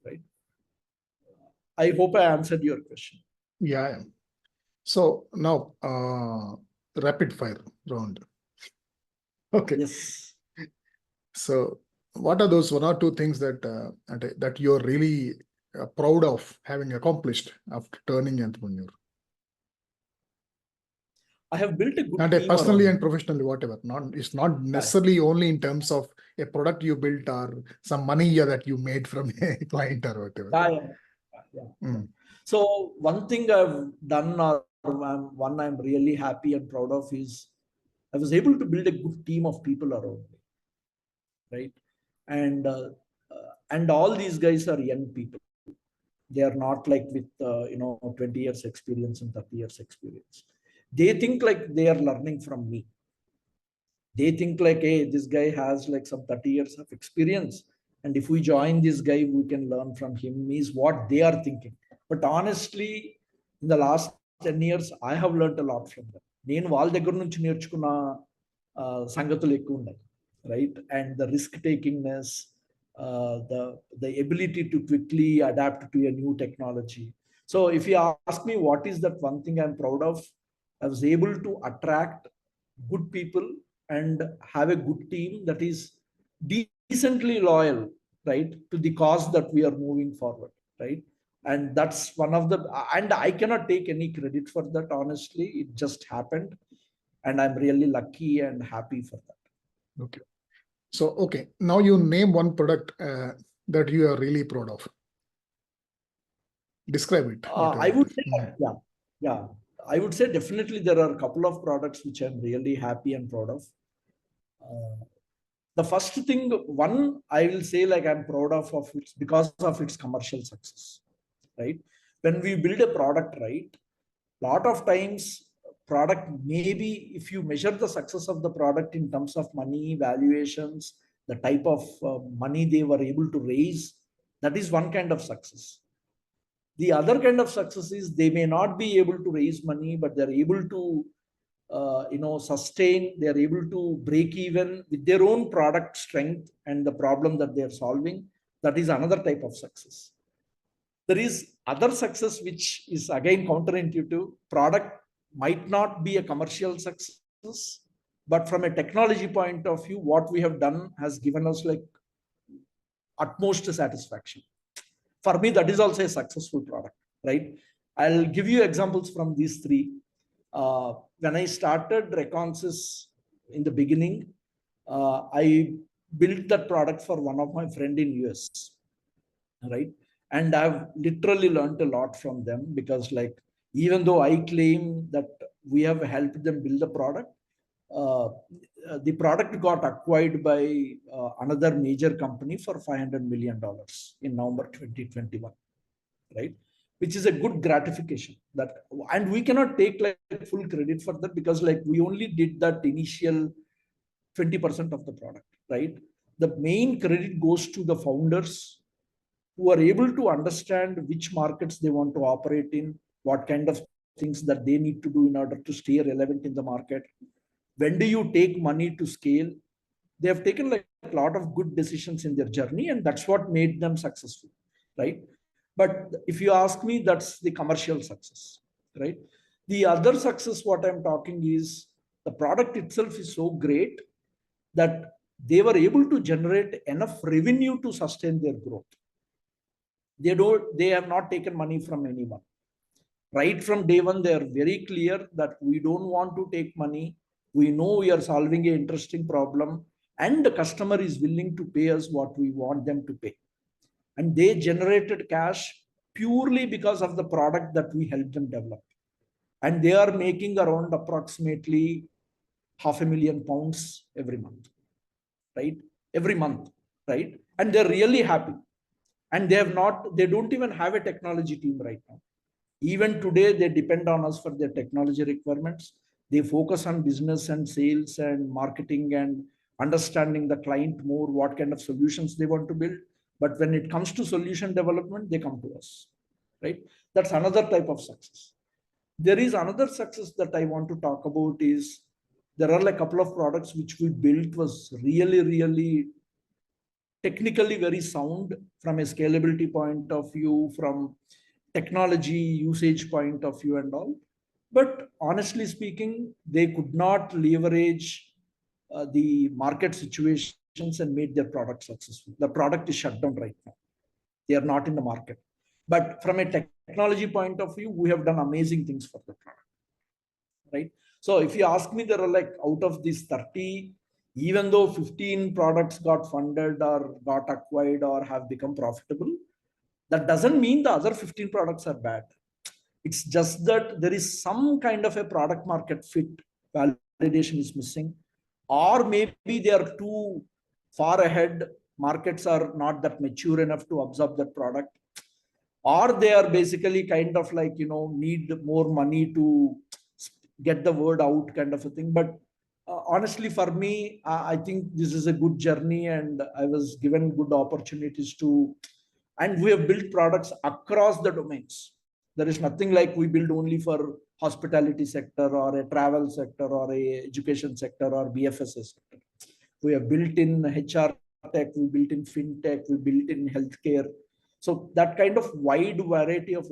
S2: right? I hope I answered your question.
S1: Yeah. So now, rapid fire round. Okay.
S2: Yes.
S1: So what are those one or two things that you're really proud of having accomplished after turning entrepreneur?
S2: I have built a good
S1: And
S2: team
S1: personally
S2: around
S1: and professionally, whatever. It's not necessarily only in terms of a product you built or some money that you made from a client or whatever.
S2: Yeah. So one thing I've done, or one I'm really happy and proud of, is I was able to build a good team of people around me, right? And all these guys are young people. They are not like with 20 years experience and 30 years experience. They think like they are learning from me. They think like, hey, this guy has like some 30 years of experience, and if we join this guy, we can learn from him, is what they are thinking. But honestly, in the last 10 years, I have learned a lot from them. నేను వాళ్ళ దగ్గర నుంచి నేర్చుకున్న సంగతులు ఎక్కువ ఉన్నాయి, right? And the risk takingness, the ability to quickly adapt to a new technology. So if you ask me what is that one thing I'm proud of, I was able to attract good people and have a good team that is decently loyal, right, to the cause that we are moving forward, right? And that's one of the, and I cannot take any credit for that, honestly. It just happened, and I'm really lucky and happy for that.
S1: Okay. So, okay. Now you name one product that you are really proud of. Describe it.
S2: I would say, yeah. I would say definitely there are a couple of products which I'm really happy and proud of. The first thing, one, I will say like I'm proud of it's because of its commercial success, right? When we build a product, right, lot of times product, maybe if you measure the success of the product in terms of money, valuations, the type of money they were able to raise, that is one kind of success. The other kind of success is they may not be able to raise money, but they're able to sustain, they're able to break even with their own product strength and the problem that they're solving. That is another type of success. There is other success which is again counterintuitive. Product might not be a commercial success, but from a technology point of view, what we have done has given us like utmost satisfaction. For me, that is also a successful product, right? I'll give you examples from these three. When I started Reconsys in the beginning, I built that product for one of my friend in US, right? And I've literally learned a lot from them, because like, even though I claim that we have helped them build the product, the product got acquired by another major company for $500 million in November 2021, right? Which is a good gratification. That, and we cannot take like full credit for that, because like we only did that initial 20% of the product, right? The main credit goes to the founders, who are able to understand which markets they want to operate in, what kind of things that they need to do in order to stay relevant in the market. When do you take money to scale? They have taken like a lot of good decisions in their journey, and that's what made them successful, right? But if you ask me, that's the commercial success, right? The other success, what I'm talking is the product itself is so great that they were able to generate enough revenue to sustain their growth. They have not taken money from anyone. Right from day one, they are very clear that we don't want to take money. We know we are solving an interesting problem, and the customer is willing to pay us what we want them to pay. And they generated cash purely because of the product that we helped them develop. And they are making around approximately £500,000 every month, right? Every month, right? And they're really happy. And they don't even have a technology team right now. Even today, they depend on us for their technology requirements. They focus on business and sales and marketing and understanding the client more, what kind of solutions they want to build. But when it comes to solution development, they come to us, right? That's another type of success. There is another success that I want to talk about is there are like a couple of products which we built was really, really technically very sound from a scalability point of view, from technology usage point of view and all. But honestly speaking, they could not leverage the market situations and made their product successful. The product is shut down right now. They are not in the market. But from a technology point of view, we have done amazing things for the product, right? So if you ask me, there are like out of these 30, even though 15 products got funded or got acquired or have become profitable, that doesn't mean the other 15 products are bad. It's just that there is some kind of a product market fit, validation is missing, or maybe they are too far ahead. Markets are not that mature enough to absorb that product, or they are basically kind of like, need more money to get the word out kind of a thing. But honestly, for me, I think this is a good journey, and I was given good opportunities to, and we have built products across the domains. There is nothing like we build only for hospitality sector or a travel sector or a education sector or BFSS sector. We have built in HR tech, we built in fintech, we built in healthcare. So that kind of wide variety of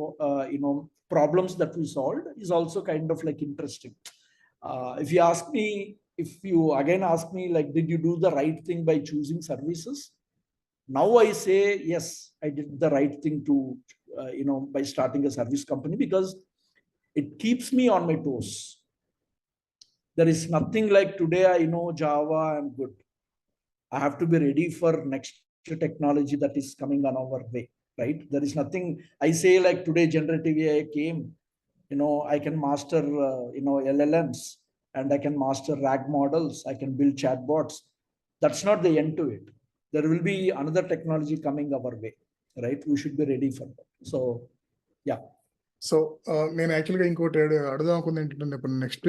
S2: problems that we solved is also kind of like interesting. If you again ask me, like, did you do the right thing by choosing services? Now I say, yes, I did the right thing to, by starting a service company, because it keeps me on my toes. There is nothing like today I know Java, I'm good. I have to be ready for next technology that is coming on our way, right? There is nothing, I say like today generative AI came, I can master, LLMs, and I can master RAG models. I can build chatbots. That's not the end to it. There will be another technology coming our way, right? We should be ready for that. So, yeah.
S1: So నేను యాక్చువల్గా ఇంకోటి అడుగుదాం అనుకుంది ఏంటంటే ఇప్పుడు next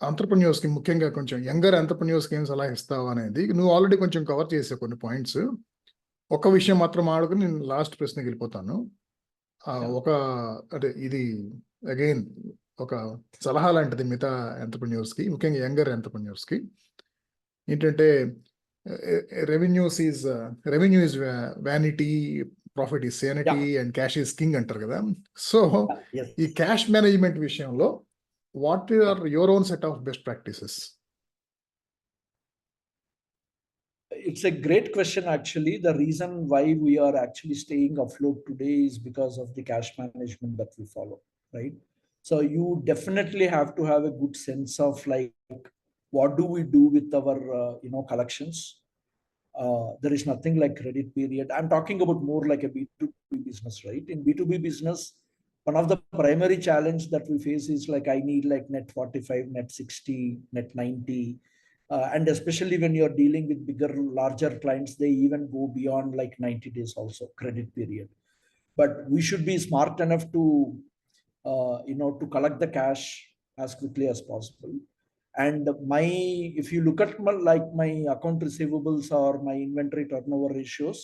S1: ఆంటర్ప్రెన్యూర్స్కి, ముఖ్యంగా కొంచెం younger ఆంటర్ప్రెన్యూర్స్కి ఏం సలహా ఇస్తావు అనేది నువ్వు ఆల్రెడీ కొంచెం కవర్ చేసావు కొన్ని పాయింట్స్. ఒక విషయం మాత్రం ఆడుకుని నేను లాస్ట్ ప్రశ్నకి వెళ్ళిపోతాను. అంటే ఇది అగైన్ ఒక సలహా లాంటిది మిగతా ఆంటర్ప్రెన్యూర్స్కి, ముఖ్యంగా యంగర్ ఆంటర్ప్రెన్యూర్స్కి. ఏంటంటే revenue is vanity, profit is sanity, and cash is king అంటారు కదా. సో ఈ క్యాష్ మేనేజ్మెంట్ విషయంలో what are your own set of best practices?
S2: It's a great question, actually. The reason why we are actually staying afloat today is because of the cash management that we follow, right? So you definitely have to have a good sense of like, what do we do with our, collections? There is nothing like credit period. I'm talking about more like a B2B business, right? In B2B business, one of the primary challenge that we face is like, I need like net 45, net 60, net 90. And especially when you're dealing with bigger, larger clients, they even go beyond like 90 days also, credit period. But we should be smart enough to, to collect the cash as quickly as possible. And if you look at my account receivables or my inventory turnover ratios,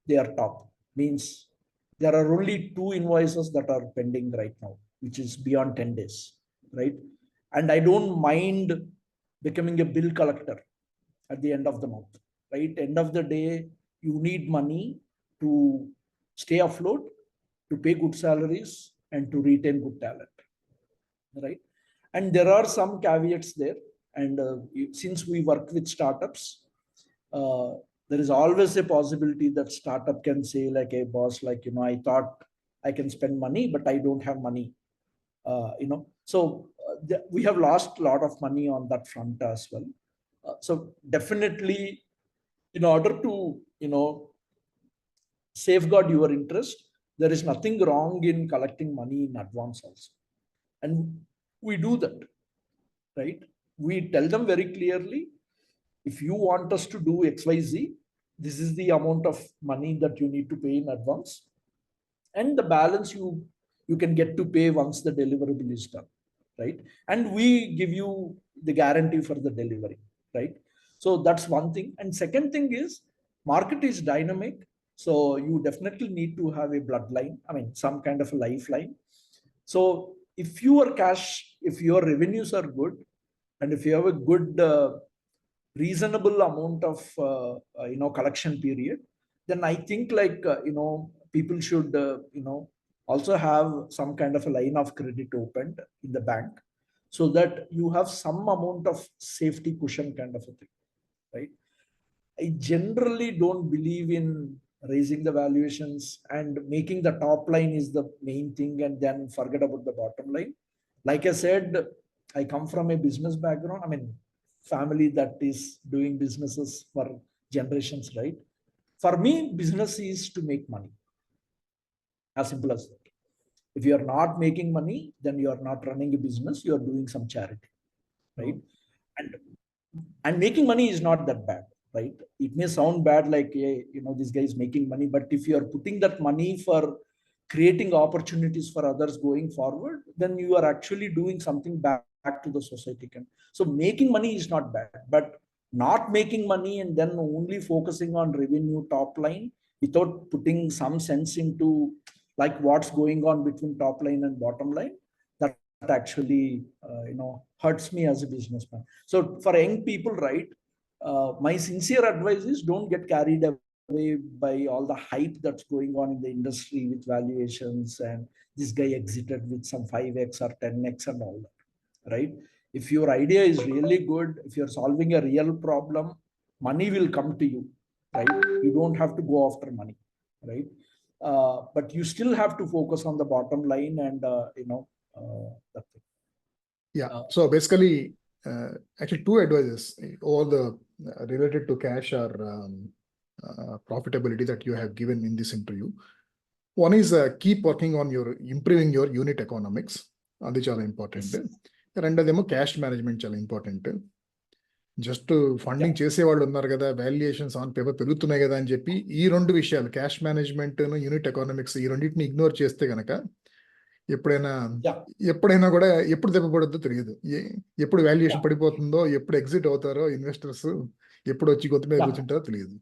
S2: they are top. Means there are only 2 invoices that are pending right now, which is beyond 10 days, right? And I don't mind becoming a bill collector at the end of the month, right? End of the day, you need money to stay afloat, to pay good salaries, and to retain good talent, right? And there are some caveats there. And since we work with startups, uh, there is always a possibility that startup can say like, a boss, like, I thought I can spend money, but I don't have money. So we have lost a lot of money on that front as well. So definitely, in order to safeguard your interest, there is nothing wrong in collecting money in advance also. And we do that, right? We tell them very clearly, if you want us to do XYZ, this is the amount of money that you need to pay in advance, and the balance you can get to pay once the deliverable is done, right? And we give you the guarantee for the delivery, right? So that's one thing. And second thing is, market is dynamic, so you definitely need to have a bloodline, I mean some kind of a lifeline. So if your revenues are good, and if you have a good reasonable amount of collection period, then I think like people should also have some kind of a line of credit opened in the bank, so that you have some amount of safety cushion kind of a thing, right? I generally don't believe in raising the valuations and making the top line is the main thing and then forget about the bottom line. Like I said, I come from a business background. I mean, family that is doing businesses for generations, right? For me, business is to make money. As simple as that. If you are not making money, then you are not running a business, you are doing some charity, right? And making money is not that bad, right? It may sound bad, like, hey, this guy is making money, but if you are putting that money for creating opportunities for others going forward, then you are actually doing something back to the society. So making money is not bad, but not making money and then only focusing on revenue top line without putting some sense into like what's going on between top line and bottom line, that actually hurts me as a businessman. So for young people, right, my sincere advice is, don't get carried away by all the hype that's going on in the industry with valuations and this guy exited with some 5x or 10x and all that, right? If your idea is really good, if you're solving a real problem, money will come to you, right? You don't have to go after money, right? But you still have to focus on the bottom line and that thing.
S1: Yeah. So basically, actually, two advices, all the related to cash or profitability that you have given in this interview. One is keep working on improving your unit economics. అది చాలా important. రెండోదేమో cash management చాలా important. Just funding చేసేవాళ్ళు ఉన్నారు కదా, valuations on paper పెరుగుతున్నాయి కదా అని చెప్పి ఈ రెండు విషయాలు, క్యాష్ మేనేజ్మెంట్, యూనిట్ ఎకానమిక్స్, ఈ రెండింటిని ఇగ్నోర్ చేస్తే గనక ఎప్పుడైనా కూడా ఎప్పుడు దెబ్బపడద్దో తెలియదు. ఎప్పుడు వాల్యుయేషన్ పడిపోతుందో, ఎప్పుడు ఎగ్జిట్ అవుతారో ఇన్వెస్టర్స్, ఎప్పుడు వచ్చి గొంతు మీద కూర్చుంటారో తెలియదు.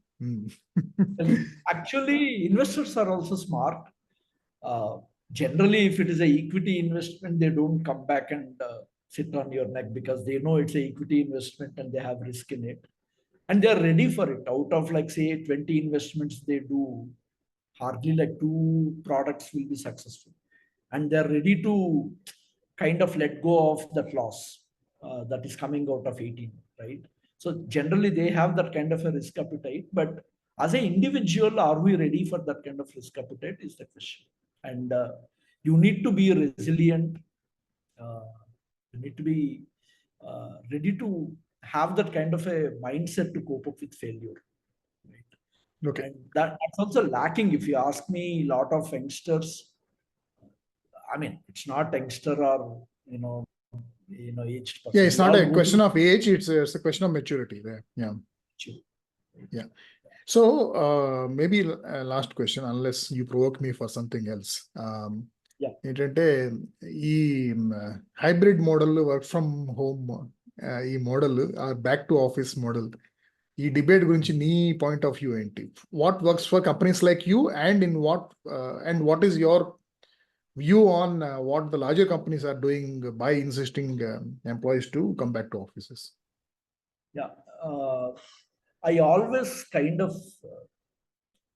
S2: Actually, investors are also smart. Generally, if it is an equity investment, they don't come back and sit on your neck, because they know it's an equity investment and they have risk in it. And they're ready for it. Out of like, say, 20 investments they do, hardly like 2 products will be successful. And they're ready to kind of let go of that loss that is coming out of 18, right? So generally they have that kind of a risk appetite. But as an individual, are we ready for that kind of risk appetite is the question. And you need to be resilient. You need to be ready to have that kind of a mindset to cope up with failure. Right?
S1: Okay.
S2: And that's also lacking. If you ask me, a lot of youngsters, I mean, it's not youngster or aged person.
S1: Yeah, it's not a question of age, it's a question of maturity there. Yeah.
S2: Sure.
S1: Yeah. So maybe last question, unless you provoke me for something else. ఏంటంటే ఈ hybrid model, work from home, ఈ model back to office model, ఈ debate గురించి నీ point of view ఏంటి? What works for companies like you and in what is your view on what the larger companies are doing by insisting employees to come back to offices?
S2: Yeah, I always kind of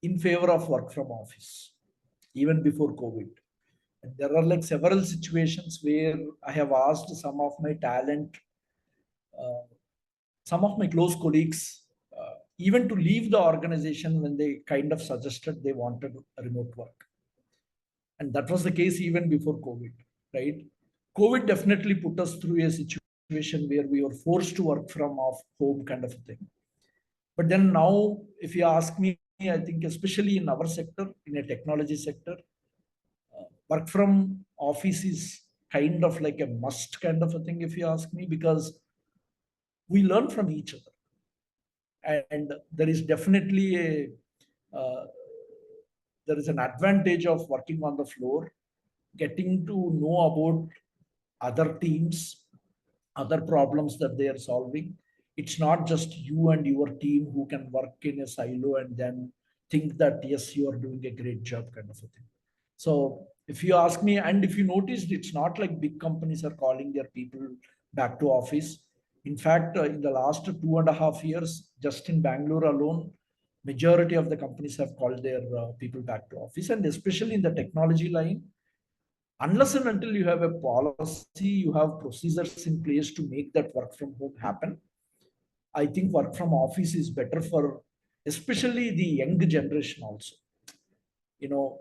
S2: in favor of work from office, even before COVID. And there are like several situations where I have asked some of my talent, some of my close colleagues, even to leave the organization when they kind of suggested they wanted remote work. And that was the case even before COVID, right? COVID definitely put us through a situation where we were forced to work from off home kind of a thing. But then now, if you ask me, I think especially in our sector, in a technology sector, work from office is kind of like a must kind of a thing, if you ask me, because we learn from each other. And there is definitely there is an advantage of working on the floor, getting to know about other teams, other problems that they are solving. It's not just you and your team who can work in a silo and then think that, yes, you are doing a great job kind of a thing. So if you ask me, and if you noticed, it's not like big companies are calling their people back to office. In fact, in the last 2.5 years, just in Bangalore alone, majority of the companies have called their people back to office. And especially in the technology line, unless and until you have a policy, you have procedures in place to make that work from home happen, I think work from office is better for especially the young generation also. You know,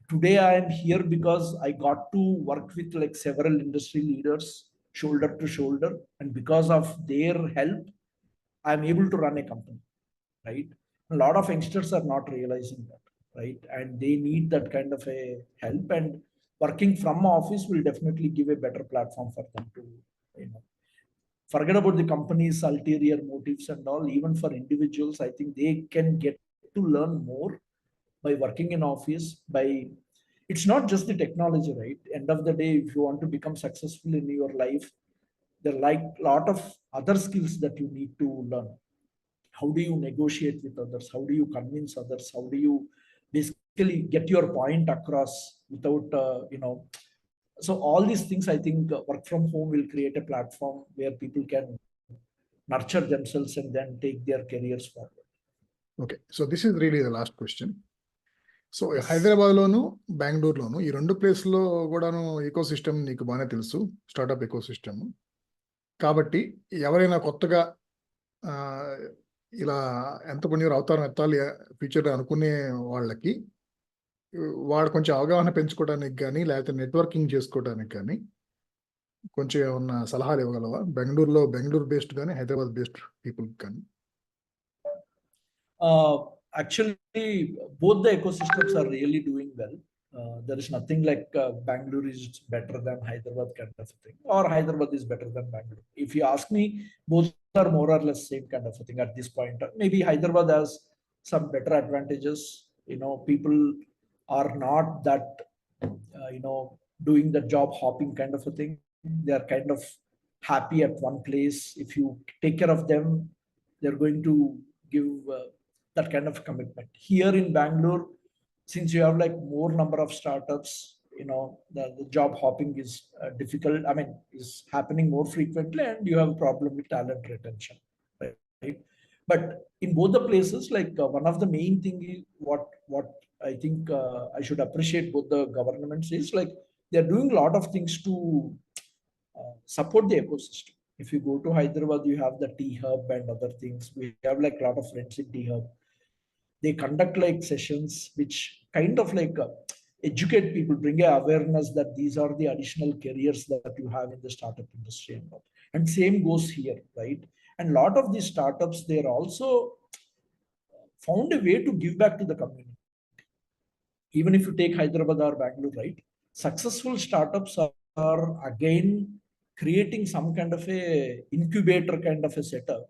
S2: today I am here because I got to work with like several industry leaders shoulder to shoulder, and because of their help, I'm able to run a company, right? A lot of youngsters are not realizing that, right? And they need that kind of a help, and working from office will definitely give a better platform for them to, you know, forget about the company's ulterior motives and all. Even for individuals, I think they can get to learn more by working in office. By, it's not just the technology, right? End of the day, if you want to become successful in your life, there are like a lot of other skills that you need to learn. How do you negotiate with others? How do you convince others? How do you basically get your point across without, so all these things, I think work from home will create a platform where people can nurture themselves and then take their careers forward.
S1: Okay, so this is really the last question. So
S2: Yes.
S1: హైదరాబాద్లోను బెంగళూరులోను ఈ రెండు ప్లేస్లో కూడాను eco system నీకు బాగానే తెలుసు, startup eco system. కాబట్టి ఎవరైనా కొత్తగా ఇలా ఎంటర్‌ప్రెన్యూర్ అవతారం ఎత్తాలి ఫ్యూచర్‌లో అనుకునే వాళ్ళకి, వాళ్ళు కొంచెం అవగాహన పెంచుకోవడానికి కానీ, లేకపోతే నెట్వర్కింగ్ చేసుకోవడానికి కానీ కొంచెం ఏమన్నా సలహాలు ఇవ్వగలవా? బెంగళూరు బేస్డ్ కానీ, హైదరాబాద్ బేస్డ్ పీపుల్కి కానీ.
S2: Actually, both the ecosystems are really doing well. There is nothing like Bangalore is better than Hyderabad kind of a thing, or Hyderabad is better than Bangalore. If you ask me, both are more or less same kind of a thing at this point. Maybe Hyderabad has some better advantages. You know, people are not that, doing the job hopping kind of a thing. They are kind of happy at one place. If you take care of them, they're going to give that kind of commitment. Here in Bangalore, since you have like more number of startups, the job hopping is difficult. I mean, is happening more frequently, and you have a problem with talent retention, right? But in both the places, like one of the main thing is what I think I should appreciate both the governments is like they're doing a lot of things to support the ecosystem. If you go to Hyderabad, you have the Tea Hub and other things. We have like a lot of friends in Tea Hub. They conduct like sessions which kind of like educate people, bring a awareness that these are the additional careers that you have in the startup industry and all. And same goes here, right? And a lot of these startups, they're also found a way to give back to the community. Even if you take Hyderabad or Bangalore, right? Successful startups are again creating some kind of a incubator kind of a setup,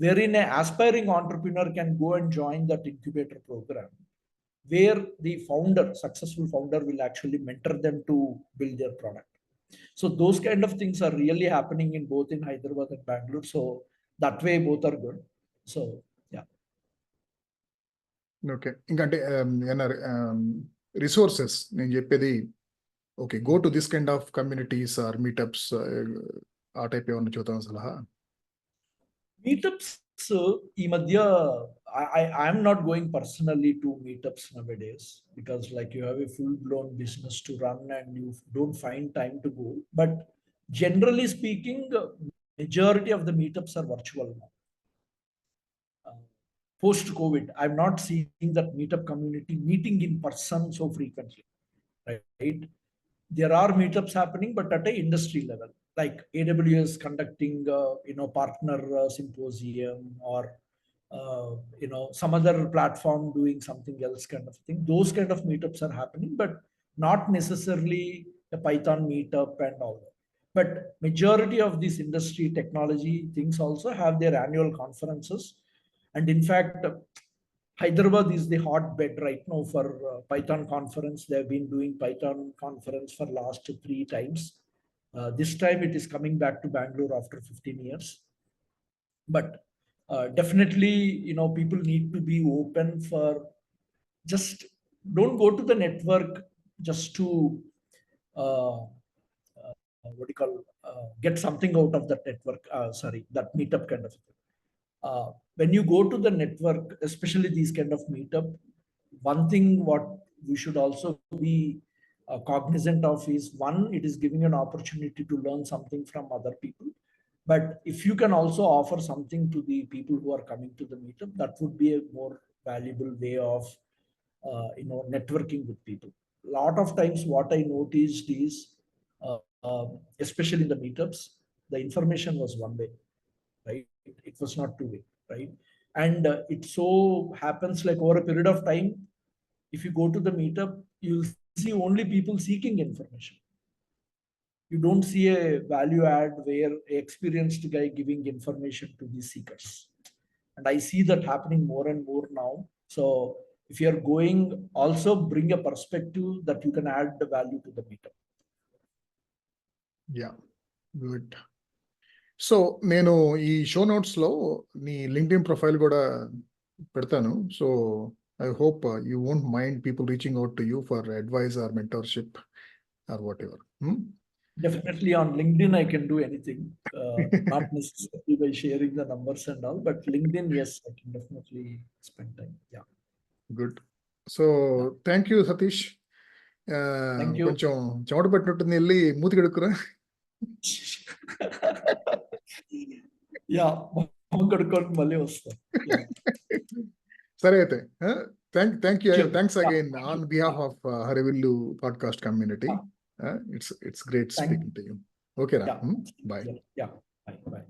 S2: wherein an aspiring entrepreneur can go and join that incubator program, where the successful founder will actually mentor them to build their product. So those kind of things are really happening in both in Hyderabad and Bangalore. So that way both are good. So yeah.
S1: Okay, ఇంకంటే resources నేను చెప్పేది, okay, go to this kind of communities or meetups, ఆ type ఏమన్నా చూద్దాం సలహా?
S2: Meetups ఈ మధ్య I'm not going personally to meetups nowadays because like you have a full blown business to run and you don't find time to go. But generally speaking, majority of the meetups are virtual now. Post COVID, I'm not seeing that meetup community meeting in person so frequently, right? There are meetups happening, but at a industry level, like AWS conducting, partner symposium, or some other platform doing something else kind of thing. Those kind of meetups are happening, but not necessarily a Python meetup and all that. But majority of these industry technology things also have their annual conferences. And in fact, Hyderabad is the hotbed right now for Python conference. They have been doing Python conference for last 3 times. This time it is coming back to Bangalore after 15 years. But definitely, people need to be open for just don't go to the network just to what do you call get something out of that network. That meetup kind of thing. When you go to the network, especially these kind of meetup, one thing what we should also be cognizant of is, one, it is giving an opportunity to learn something from other people. But if you can also offer something to the people who are coming to the meetup, that would be a more valuable way of networking with people. A lot of times what I noticed is, especially in the meetups, the information was one way, right? It was not two way, right? And it so happens like over a period of time, if you go to the meetup, you'll see only people seeking information. You don't see a value add where a experienced guy giving information to the seekers. And I see that happening more and more now. So if you're going, also bring a perspective that you can add the value to the meetup.
S1: Yeah, good. So నేను ఈ show notes లో నీ LinkedIn profile కూడా పెడతాను. So I hope you won't mind people reaching out to you for advice or mentorship or whatever.
S2: Definitely on LinkedIn, I can do anything. Not necessarily by sharing the numbers and all, but LinkedIn, yes, I can definitely spend time. Yeah.
S1: Good. So thank you Satish.
S2: Thank you.
S1: కొంచెం చెమట పట్టినట్టుంది, వెళ్ళి మూతి కడుక్కురా.
S2: Yeah, కడుక్కొని మళ్ళీ వస్తాం.
S1: సరే అయితే, thanks again on behalf of Harivillu podcast community. It's great speaking to you. Okay, Ram. Bye.
S2: Yeah. Bye.